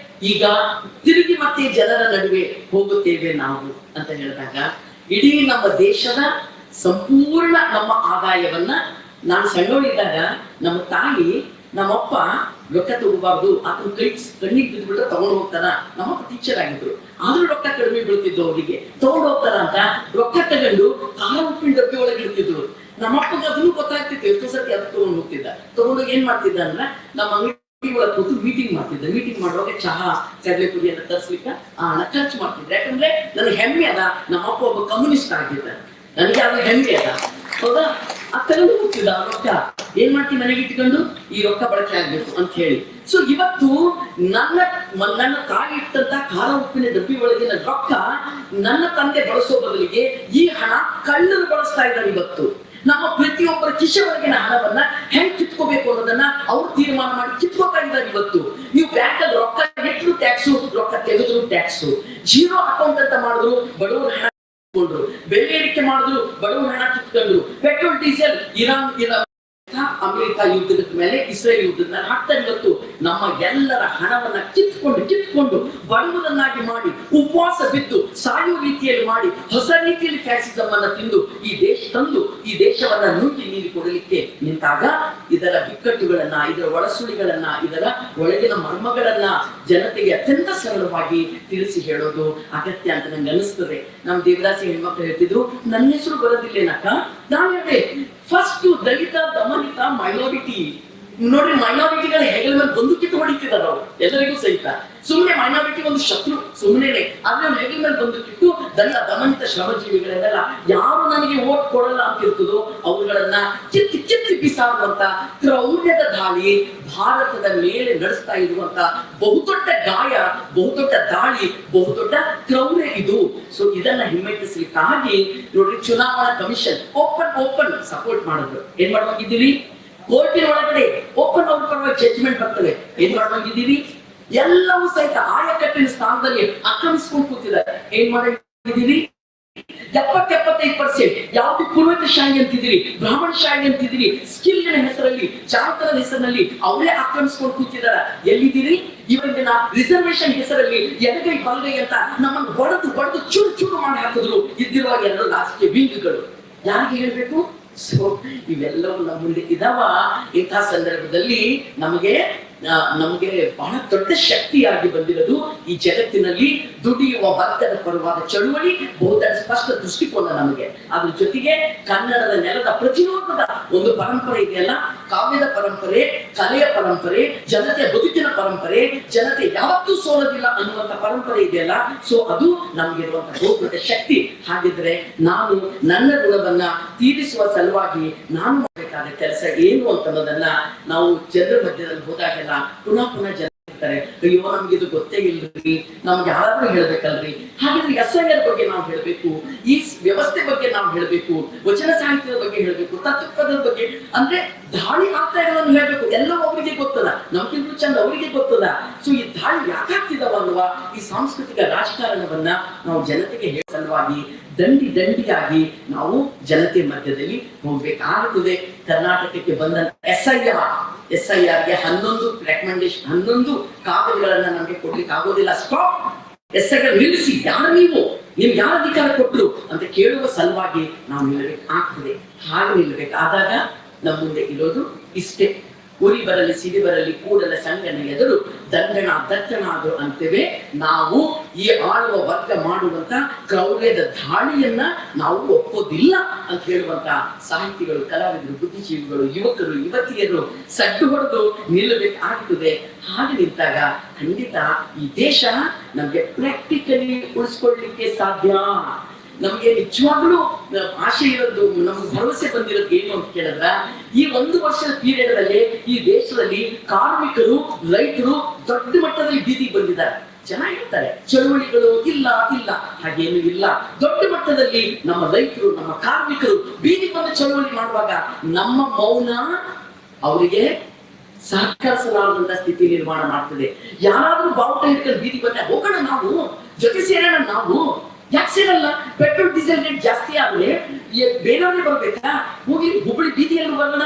ಈಗ ತಿರುಗಿ ಮತ್ತೆ ಜನರ ನಡುವೆ ಹೋಗುತ್ತೇವೆ ನಾವು ಅಂತ ಹೇಳಿದಾಗ, ಇಡೀ ನಮ್ಮ ದೇಶದ ಸಂಪೂರ್ಣ ನಮ್ಮ ಆದಾಯವನ್ನ, ನಾನು ಸಣ್ಣವಳಿದ್ದಾಗ ನಮ್ಮ ತಾಯಿ ನಮ್ಮಪ್ಪ ರೊಕ್ಕ ತಗೋಬಾರ್ದು, ಆತನ ಕಣ್ಣಿಗೆ ಬಿದ್ದುಬಿಟ್ರೆ ತಗೊಂಡು ಹೋಗ್ತಾರ. ನಮ್ಮಪ್ಪ ಟೀಚರ್ ಆಗಿದ್ರು, ಆದ್ರೂ ರೊಕ್ಕ ಕಡಿಮೆ ಬೀಳ್ತಿದ್ದು ಅವರಿಗೆ, ತಗೊಂಡು ಹೋಗ್ತಾರ ಅಂತ ರೊಕ್ಕ ತಗೊಂಡು ಖಾರ ಉಪ್ಪಿನ ಡಬ್ಬಿ ಒಳಗೆ ಇಡ್ತಿದ್ರು. ನಮ್ಮಪ್ಪಗೆ ಅದನ್ನು ಗೊತ್ತಾಗ್ತಿತ್ತು, ಎಷ್ಟೋ ಸತಿ ಅದು ತಗೊಂಡು ಹೋಗ್ತಿದ್ದ. ತಗೊಂಡೋಗಿ ಏನ್ ಮಾಡ್ತಿದ್ದ ಅಂದ್ರೆ ನಮ್ಮ ಅಂಗಡಿ ಒಳಗೆ ಕೂತು ಮೀಟಿಂಗ್ ಮಾಡ್ತಿದ್ದ. ಮೀಟಿಂಗ್ ಮಾಡುವಾಗ ಚಹಾ ಕಡಲೆ ಪುಡಿ ಅಂತ ತರಿಸ್ಲಿಕ್ಕೆ ಹಣ ಖರ್ಚು ಮಾಡ್ತಿದ್ದೆ. ಯಾಕಂದ್ರೆ ನನಗೆ ಹೆಮ್ಮೆ ಅದ, ನಮ್ಮಪ್ಪ ಒಬ್ಬ ಕಮ್ಯುನಿಸ್ಟ್ ಆಗಿದ್ದ, ನನಗೆ ಅದು ಹೆಮ್ಮೆ ಅದ. ಹೌದಾ? ಆ ತಗೊಂಡು ಹೋಗ್ತಿದ್ದ ರೊಕ್ಕ. ಏನ್ ಮಾಡ್ತೀವಿ, ಮನೆಗೆ ಇಟ್ಕೊಂಡು ಈ ರೊಕ್ಕ ಬಳಕೆ ಆಗ್ಬೇಕು ಅಂತ ಹೇಳಿ. ಸೊ ಇವತ್ತು ನನ್ನ ತಾಯಿ ಇಟ್ಟಂತ ಖಾರ ಉಪ್ಪಿನ ಡಬ್ಬಿ ಒಳಗಿನ ರೊಕ್ಕ ನನ್ನ ತಂದೆ ಬಳಸೋ ಬದಲಿಗೆ ಈ ಹಣ ಕಳ್ಳರು ಬಳಸ್ತಾ ಇದ್ದಾರೆ. ಇವತ್ತು ನಮ್ಮ ಪ್ರತಿಯೊಬ್ಬರ ಕಿಶೆ ಒಳಗಿನ ಹಣವನ್ನ ಹೆಂಗ್ ಕಿತ್ಕೋಬೇಕು ಅನ್ನೋದನ್ನ ಅವ್ರು ತೀರ್ಮಾನ ಮಾಡಿ ಕಿತ್ಕೋತಾ ಇದ್ದಾರೆ. ಇವತ್ತು ನೀವು ಬ್ಯಾಂಕ್ ಅಲ್ಲಿ ರೊಕ್ಕ ಇಟ್ಟರು ಟ್ಯಾಕ್ಸು, ರೊಕ್ಕ ತೆಗೆದ್ರು ಟ್ಯಾಕ್ಸು, ಜೀರೋ ಅಕೌಂಟ್ ಅಂತ ಮಾಡಿದ್ರು ಬಡವರು ಹಣ ಕಿತ್ಕೊಂಡ್ರು, ಬೆಲೆ ಏರಿಕೆ ಮಾಡಿದ್ರು ಬಡವರು ಹಣ ಕಿತ್ಕೊಂಡ್ರು, ಪೆಟ್ರೋಲ್ ಡೀಸೆಲ್ ಇರಾನ್ ಅಮೆರಿಕ ಯುದ್ಧದ ಮೇಲೆ ಇಸ್ರೇಲ್ ಯುದ್ಧದ ಮೇಲೆ ಹಾಕ್ತಾರೆ. ಇವತ್ತು ನಮ್ಮ ಎಲ್ಲರ ಹಣವನ್ನ ಕಿತ್ಕೊಂಡು ಬಡವರನ್ನಾಗಿ ಮಾಡಿ ಉಪವಾಸ ಬಿದ್ದು ಸಾಯುವ ರೀತಿಯಲ್ಲಿ ಮಾಡಿ ಹೊಸ ರೀತಿಯಲ್ಲಿ ಫ್ಯಾಸಿಸಂ ಅನ್ನ ತಿಂದು ಈ ದೇಶವನ್ನ ನುಂಗಿ ನೀಡಿ ಕೊಡಲಿಕ್ಕೆ ನಿಂತಾಗ ಇದರ ಬಿಕ್ಕಟ್ಟುಗಳನ್ನ, ಇದರ ಒಳಸುಳಿಗಳನ್ನ, ಇದರ ಒಳಗಿನ ಮರ್ಮಗಳನ್ನ ಜನತೆಗೆ ಅತ್ಯಂತ ಸರಳವಾಗಿ ತಿಳಿಸಿ ಹೇಳೋದು ಅಗತ್ಯ ಅಂತ ನಂಗೆ ಅನಿಸ್ತದೆ. ನಮ್ಮ ದೇವದಾಸಿ ಹೆಣ್ಮಕ್ಳು ಹೇಳ್ತಿದ್ರು, ನನ್ನ ಹೆಸರು ಬರೋದಿಲ್ಲೇನಕ್ಕ. ನಾನು ಹೇಳಿದೆ, ಫಸ್ಟ್ ದಲಿತ, ದಮನಿತ, ಮೈನಾರಿಟಿ. ನೋಡ್ರಿ, ಮೈನಾರಿಟಿಗಳ ಹೆಗಲ ಮೇಲೆ ಬಂದೂಕಿಟ್ಟು ಹೊಡಿತಿದಾರ ಅವರು ಎಲ್ಲರಿಗೂ ಸಹಿತ. ಸುಮ್ಮನೆ ಮೈನಾರಿಟಿ ಒಂದು ಶತ್ರು ಸುಮ್ಮನೆ, ಆದ್ರೆ ಅವ್ರ ಹೆಗಲ ಮೇಲೆ ಬಂದೂಕಿಟ್ಟು ದಲಿತ, ದಮನಿತ, ಶ್ರಮಜೀವಿಗಳನ್ನೆಲ್ಲ ಯಾರು ನನಗೆ ಓಟ್ ಕೊಡಲ್ಲ ಅಂತ ಇರ್ತದೋ ಅವುಗಳನ್ನ ಕಿತ್ತಿ ಬಿಸಾಡುವಂತ ಕ್ರೌರ್ಯದ ದಾಳಿ ಭಾರತದ ಮೇಲೆ ನಡೆಸ್ತಾ ಇರುವಂತ ಬಹುದೊಡ್ಡ ಗಾಯ, ಬಹುದೊಡ್ಡ ದಾಳಿ, ಬಹುದೊಡ್ಡ ಕ್ರೌರ್ಯ ಇದು. ಸೊ ಇದನ್ನ ಹಿಮ್ಮೆಟ್ಟಿಸಲಿಕ್ಕಾಗಿ ನೋಡ್ರಿ, ಚುನಾವಣಾ ಕಮಿಷನ್ ಓಪನ್ ಸಪೋರ್ಟ್ ಮಾಡಿದ್ರು. ಏನ್ ಮಾಡುವಾಗಿದ್ದೀರಿ, ಕೋರ್ಟಿನ ಒಳಗಡೆ ಓಪನ್ ಅವ್ರ ಪರವಾಗಿ ಜಡ್ಜ್ಮೆಂಟ್ ಬರ್ತದೆ. ಏನ್ ಮಾಡುವಾಗಿದ್ದೀರಿ, ಎಲ್ಲವೂ ಸಹಿತ ಆಯಕಟ್ಟಿನ ಸ್ಥಾನದಲ್ಲಿ ಆಕ್ರಮಿಸ್ಕೊಂಡು ಕೂತಿದ್ದಾರೆ. ಏನ್ ಮಾಡಿದ್ದೀರಿ, 70-75% ಯಾವ್ದು ಕುಲವತ ಶಾಹಿ ಅಂತಿದ್ದೀರಿ, ಬ್ರಾಹ್ಮಣ ಶಾಹಿ ಅಂತಿದ್ದೀರಿ, ಸ್ಕಿಲ್ ಹೆಸರಲ್ಲಿ, ಜಾತಕದ ಹೆಸರಿನಲ್ಲಿ ಅವರೇ ಆಕ್ರಮಿಸ್ಕೊಂಡು ಕೂತಿದ್ದಾರೆ. ಎಲ್ಲಿದ್ದೀರಿ, ಇವತ್ತಿನ ರಿಸರ್ವೇಶನ್ ಹೆಸರಲ್ಲಿ ಎಡಗೈ ಬಲಗೈ ಅಂತ ನಮ್ಮನ್ನು ಹೊಡೆದು ಚೂರು ಮಾಡಿ ಹಾಕಿದ್ರು ಇದ್ದಿರುವ ಎರಡು ರಾಜಕೀಯ ವಿಂಗ್ಗಳು. ಯಾರಿಗೆ ಹೇಳ್ಬೇಕು? ಸೊ ಇವೆಲ್ಲವೂ ನಮ್ಮ ಮುಂದೆ ಇದಾವ. ಇಂತಹ ಸಂದರ್ಭದಲ್ಲಿ ನಮಗೆ ಬಹಳ ದೊಡ್ಡ ಶಕ್ತಿಯಾಗಿ ಬಂದಿರೋದು ಈ ಜಗತ್ತಿನಲ್ಲಿ ದುಡಿಯುವ ವರ್ಗದ ಪರವಾದ ಚಳುವಳಿ, ಬಹುದೊಡ್ಡ ಸ್ಪಷ್ಟ ದೃಷ್ಟಿಕೋನ ನಮಗೆ. ಅದ್ರ ಜೊತೆಗೆ ಕನ್ನಡದ ನೆಲದ ಪ್ರತಿರೋಧದ ಒಂದು ಪರಂಪರೆ ಇದೆಯಲ್ಲ, ಕಾವ್ಯದ ಪರಂಪರೆ, ಕಲೆಯ ಪರಂಪರೆ, ಜನತೆಯ ಬದುಕಿನ ಪರಂಪರೆ, ಜನತೆ ಯಾವತ್ತೂ ಸೋಲೋದಿಲ್ಲ ಅನ್ನುವಂತ ಪರಂಪರೆ ಇದೆಯಲ್ಲ. ಸೊ ಅದು ನಮಗಿರುವಂತಹ ಬಹುದೊಡ್ಡ ಶಕ್ತಿ. ಹಾಗಿದ್ರೆ ನಾನು ನನ್ನ ಋಣವನ್ನ ತೀರಿಸುವ ಸಲುವಾಗಿ ನಾನು ಮಾಡಬೇಕಾದ ಕೆಲಸ ಏನು ಅಂತನ್ನೋದನ್ನ ನಾವು ಜನರ ಮಧ್ಯದಲ್ಲಿ ಹೋದಾಗೆಲ್ಲ ಪುನಃ ಜನ ಇರ್ತಾರೆ, ಅಯ್ಯೋ ನಮ್ಗೆ ಇದು ಗೊತ್ತೇ ಇಲ್ರಿ, ನಮ್ಗೆ ಯಾರಾದ್ರೂ ಹೇಳ್ಬೇಕಲ್ರಿ. ಹಾಗಿದ್ರೆ SIR ಬಗ್ಗೆ ನಾವು ಹೇಳ್ಬೇಕು, ಈ ವ್ಯವಸ್ಥೆ ಬಗ್ಗೆ ನಾವು ಹೇಳ್ಬೇಕು, ವಚನ ಸಾಹಿತ್ಯದ ಬಗ್ಗೆ ಹೇಳ್ಬೇಕು, ತತ್ವಪದದ ಬಗ್ಗೆ, ಅಂದ್ರೆ ದಾಳಿ ಆಗ್ತಾ ಇರೋದನ್ನು ಹೇಳ್ಬೇಕು. ಎಲ್ಲವೂ ಅವರಿಗೆ ಗೊತ್ತದ, ನಮ್ಗಿಂತ ಚಂದ ಅವರಿಗೆ ಗೊತ್ತದ. ಸೊ ಈ ದಾಳಿ ಯಾಕಾಗ್ತಿದಾವ ಅನ್ನುವ ಈ ಸಾಂಸ್ಕೃತಿಕ ರಾಜಕಾರಣವನ್ನ ನಾವು ಜನತೆಗೆ ಹೇಳ ಸಲುವಾಗಿ ದಂಡಿಯಾಗಿ ನಾವು ಜನತೆ ಮಧ್ಯದಲ್ಲಿ ಹೋಗ್ಬೇಕಾಗುತ್ತದೆ. ಕರ್ನಾಟಕಕ್ಕೆ ಬಂದ SIRಗೆ 11 ರೆಕಮೆಂಡೇಶನ್, 11 ಕಾಗದಗಳನ್ನ ನಮ್ಗೆ ಕೊಡ್ಲಿಕ್ಕೆ ಆಗೋದಿಲ್ಲ. ಸ್ಟಾಪ್, SIR ನಿಲ್ಲಿಸಿ, ಯಾರು ನಿಮ್ಗೆ ಯಾರ ಅಧಿಕಾರ ಕೊಟ್ರು ಅಂತ ಕೇಳುವ ಸಲುವಾಗಿ ನಾವು ನಿಲ್ಲಬೇಕಾಗ್ತದೆ. ಹಾಗೆ ನಿಲ್ಲಬೇಕಾದಾಗ ನಮ್ಮ ಮುಂದೆ ಇರೋದು ಇಷ್ಟೇ, ಉರಿ ಬರಲಿ ಸಿಡಿ ಬರಲಿ ಕೂಡಲ ಸಂಗನ ಎದುರು ದಂಡನ ದಟ್ಟನಾದರು ಅಂತೇವೆ. ನಾವು ಈ ಆಳುವ ವರ್ಗ ಮಾಡುವಂತ ಕ್ರೌರ್ಯದ ದಾಳಿಯನ್ನ ನಾವು ಒಪ್ಪೋದಿಲ್ಲ ಅಂತ ಹೇಳುವಂತ ಸಾಹಿತಿಗಳು, ಕಲಾವಿದರು, ಬುದ್ಧಿಜೀವಿಗಳು, ಯುವಕರು, ಯುವತಿಯರು ಸಡ್ಡು ಹೊಡೆದು ನಿಲ್ಲಬೇಕಾಗುತ್ತದೆ. ಹಾಗೆ ನಿಂತಾಗ ಖಂಡಿತ ಈ ದೇಶ ನಮ್ಗೆ ಪ್ರಾಕ್ಟಿಕಲಿ ಉಳಿಸ್ಕೊಳ್ಲಿಕ್ಕೆ ಸಾಧ್ಯ. ನಮ್ಗೆ ನಿಜವಾಗ್ಲೂ ಆಶೆ ಇರೋದು, ನಮ್ಗೆ ಭರವಸೆ ಬಂದಿರೋದು ಏನು ಅಂತ ಕೇಳಿದ್ರ, ಈ 1 ವರ್ಷದ ಪೀರಿಯಡ್ ಅಲ್ಲಿ ಈ ದೇಶದಲ್ಲಿ ಕಾರ್ಮಿಕರು, ರೈತರು ದೊಡ್ಡ ಮಟ್ಟದಲ್ಲಿ ಬೀದಿಗೆ ಬಂದಿದ್ದಾರೆ. ಜನ ಹೇಳ್ತಾರೆ ಚಳುವಳಿಗಳು ಇಲ್ಲ ಇಲ್ಲ, ಹಾಗೇನು ಇಲ್ಲ. ದೊಡ್ಡ ಮಟ್ಟದಲ್ಲಿ ನಮ್ಮ ರೈತರು, ನಮ್ಮ ಕಾರ್ಮಿಕರು ಬೀದಿಗೆ ಬಂದು ಚಳುವಳಿ ಮಾಡುವಾಗ ನಮ್ಮ ಮೌನ ಅವರಿಗೆ ಸಹಕರಿಸಲಾರದಂತ ಸ್ಥಿತಿ ನಿರ್ಮಾಣ ಮಾಡ್ತದೆ. ಯಾರಾದ್ರೂ ಬಾವುಟ ಹಿಡ್ಕೊಂಡು ಬೀದಿಗೆ ಬಂದ್ರೆ ಹೋಗೋಣ, ನಾವು ಜೊತೆ ಸೇರೋಣ. ನಾವು ಯಾಕೆ ಸೇರಲ್ಲ? ಪೆಟ್ರೋಲ್ ಡೀಸೆಲ್ ರೇಟ್ ಜಾಸ್ತಿ ಆದ್ರೆ ಬೇರೆಯವ್ರೇ ಬರ್ಬೇಕಾ? ಹೋಗಿ ಹುಬ್ಬಳ್ಳಿ ಬೀದಿಯಲ್ಲೂ ಬರೋಣ,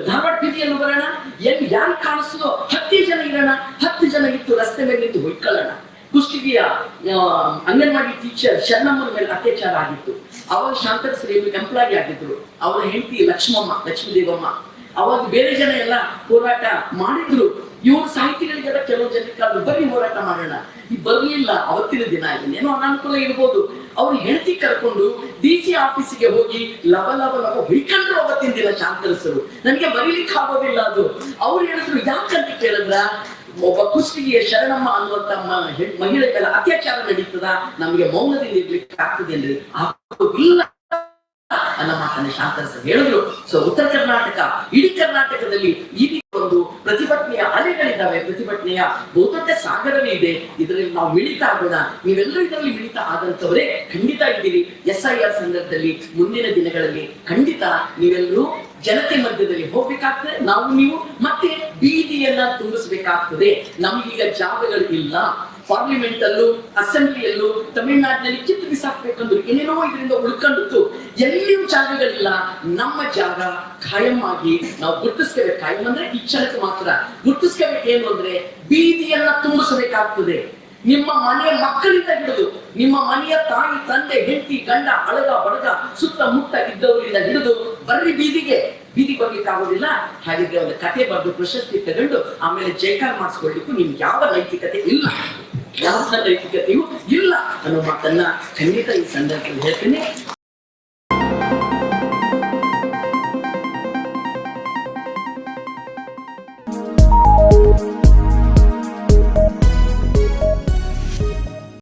ಧಾರವಾಡ ಬೀದಿಯಲ್ಲೂ ಬರೋಣ. ಎಲ್ಲಿ ಯಾರು ಕಾಣಿಸ್ತದೋ 10 ಜನ ಇರೋಣ, 10 ಜನ ಇತ್ತು ರಸ್ತೆ ಮೇಲೆ ನಿಂತು ಹೊಯ್ಕೊಳ್ಳೋಣ. ಕುಷ್ಟಗಿಯ ಅಂಗನವಾಡಿ ಟೀಚರ್ ಶರಣಮ್ಮನ ಮೇಲೆ ಅತ್ಯಾಚಾರ ಆಗಿತ್ತು. ಅವಾಗ ಶಾಂತರಸರಿ ಎಂಪ್ಲಾಯಿ ಆಗಿದ್ರು. ಅವರ ಹೆಂಡತಿ ಲಕ್ಷ್ಮೀದೇವಮ್ಮ. ಅವಾಗ ಬೇರೆ ಜನ ಎಲ್ಲ ಹೋರಾಟ ಮಾಡಿದ್ರು. ಇವ್ರ ಸಾಹಿತಿಗಳಿಗೆಲ್ಲ ಕೆಲವು ಜನಕ್ಕೆ ಬರೀ ಹೋರಾಟ ಮಾಡೋಣ, ಈ ಬರ್ಲಿಲ್ಲ. ಅವತ್ತಿನ ದಿನ ಏನೋ ಅನಾನುಕೂಲ ಇರ್ಬೋದು. ಅವ್ರು ಹೆಂಡತಿ ಕರ್ಕೊಂಡು DC ಆಫೀಸಿಗೆ ಹೋಗಿ ಲವ ಹೊಯ್ಕೊಂಡ್ರು. ಅವತ್ತಿನ ದಿನ ಶಾಂತರಸರು ನನಗೆ ಬರೀಲಿಕ್ಕೆ ಆಗೋದಿಲ್ಲ ಅದು. ಅವ್ರು ಹೇಳಿದ್ರು ಯಾಕಂತ ಕೇಳಿದ್ರ, ಒಬ್ಬ ಕುಷ್ಟಗಿಯ ಶರಣಮ್ಮ ಅನ್ನುವಂತ ಮಹಿಳೆ ಮೇಲೆ ಅತ್ಯಾಚಾರ ನಡೀತದ, ನಮ್ಗೆ ಮೌನದಿಂದ ಇರ್ಲಿಕ್ಕೆ ಆಗ್ತದೆ ಅಂದ್ರೆ ಇಲ್ಲ ಅನ್ನೋ ಮಾತನ್ನ ಶಾಂತರಸರು ಹೇಳಿದ್ರು. ಸೊ ಉತ್ತರ ಕರ್ನಾಟಕ, ಇಡೀ ಕರ್ನಾಟಕದಲ್ಲಿ ಈ ರೀತಿ ಒಂದು ಪ್ರತಿಭಟನೆಯ ಅಲೆಗಳಿದ್ದಾವೆ, ಪ್ರತಿಭಟನೆಯ ಬಹುದೊಡ್ಡ ಸಾಗರವೇ ಇದೆ. ಇದರಲ್ಲಿ ನಾವು ಮಿಳಿತ ಆಗೋಣ. ನೀವೆಲ್ಲರೂ ಇದರಲ್ಲಿ ಮಿಳಿತ ಆದಂತವರೇ ಖಂಡಿತ ಇದ್ದೀರಿ. SIR ಸಂದರ್ಭದಲ್ಲಿ ಮುಂದಿನ ದಿನಗಳಲ್ಲಿ ಖಂಡಿತ ನೀವೆಲ್ಲರೂ ಜನತೆ ಮಧ್ಯದಲ್ಲಿ ಹೋಗ್ಬೇಕಾಗ್ತದೆ. ನಾವು ನೀವು ಮತ್ತೆ ಬೀದಿಯನ್ನ ತುಂಬಿಸ್ಬೇಕಾಗ್ತದೆ. ನಮಗೀಗ ಜಾಗಗಳು ಇಲ್ಲ. ಪಾರ್ಲಿಮೆಂಟ್ ಅಲ್ಲೂ, ಅಸೆಂಬ್ಲಿಯಲ್ಲೂ, ತಮಿಳುನಾಡಿನಲ್ಲಿ ಕಿತ್ತು ಬಿಸಾಕ್ಬೇಕಂದ್ರು ಏನೇನೋ ಇದರಿಂದ ಉಳ್ಕೊಂಡಿತ್ತು. ಎಲ್ಲಿಯೂ ಜಾಗಗಳಿಲ್ಲ. ನಮ್ಮ ಜಾಗ ಖಾಯಂ ಆಗಿ ನಾವು ಗುರುತಿಸ್ಕೋಬೇಕು. ಖಾಯಂ ಅಂದ್ರೆ ಈ ಕ್ಷಣಕ್ಕೆ ಮಾತ್ರ ಗುರುತಿಸ್ಕೋಬೇಕೇನು ಅಂದ್ರೆ ಬೀದಿಯನ್ನ ತುಂಬಿಸಬೇಕಾಗ್ತದೆ. ನಿಮ್ಮ ಮನೆಯ ಮಕ್ಕಳಿಂದ ಹಿಡಿದು, ನಿಮ್ಮ ಮನೆಯ ತಾಯಿ, ತಂದೆ, ಹೆಂಡತಿ, ಗಂಡ, ಅಳಗ ಬಡಗ ಸುತ್ತಮುತ್ತ ಇದ್ದವರಿಂದ ಹಿಡಿದು ಬರ್ರಿ ಬೀದಿಗೆ ಬರ್ಲಿಕ್ಕೆ ಆಗೋದಿಲ್ಲ. ಹಾಗಿದ್ರೆ ಒಂದು ಕತೆ ಬರೆದು ಪ್ರಶಸ್ತಿ ತಗೊಂಡು ಆಮೇಲೆ ಜೈಕಾರ ಮಾಡಿಸ್ಕೊಳ್ಲಿಕ್ಕೂ ನಿಮ್ಗೆ ಯಾವ ನೈತಿಕತೆ ಇಲ್ಲ, ಯಾವ ನೈತಿಕತೆಯೂ ಇಲ್ಲ ಅನ್ನೋ ಮಾತನ್ನ ಖಂಡಿತ ಈ ಸಂದರ್ಭದಲ್ಲಿ ಹೇಳ್ತೀನಿ.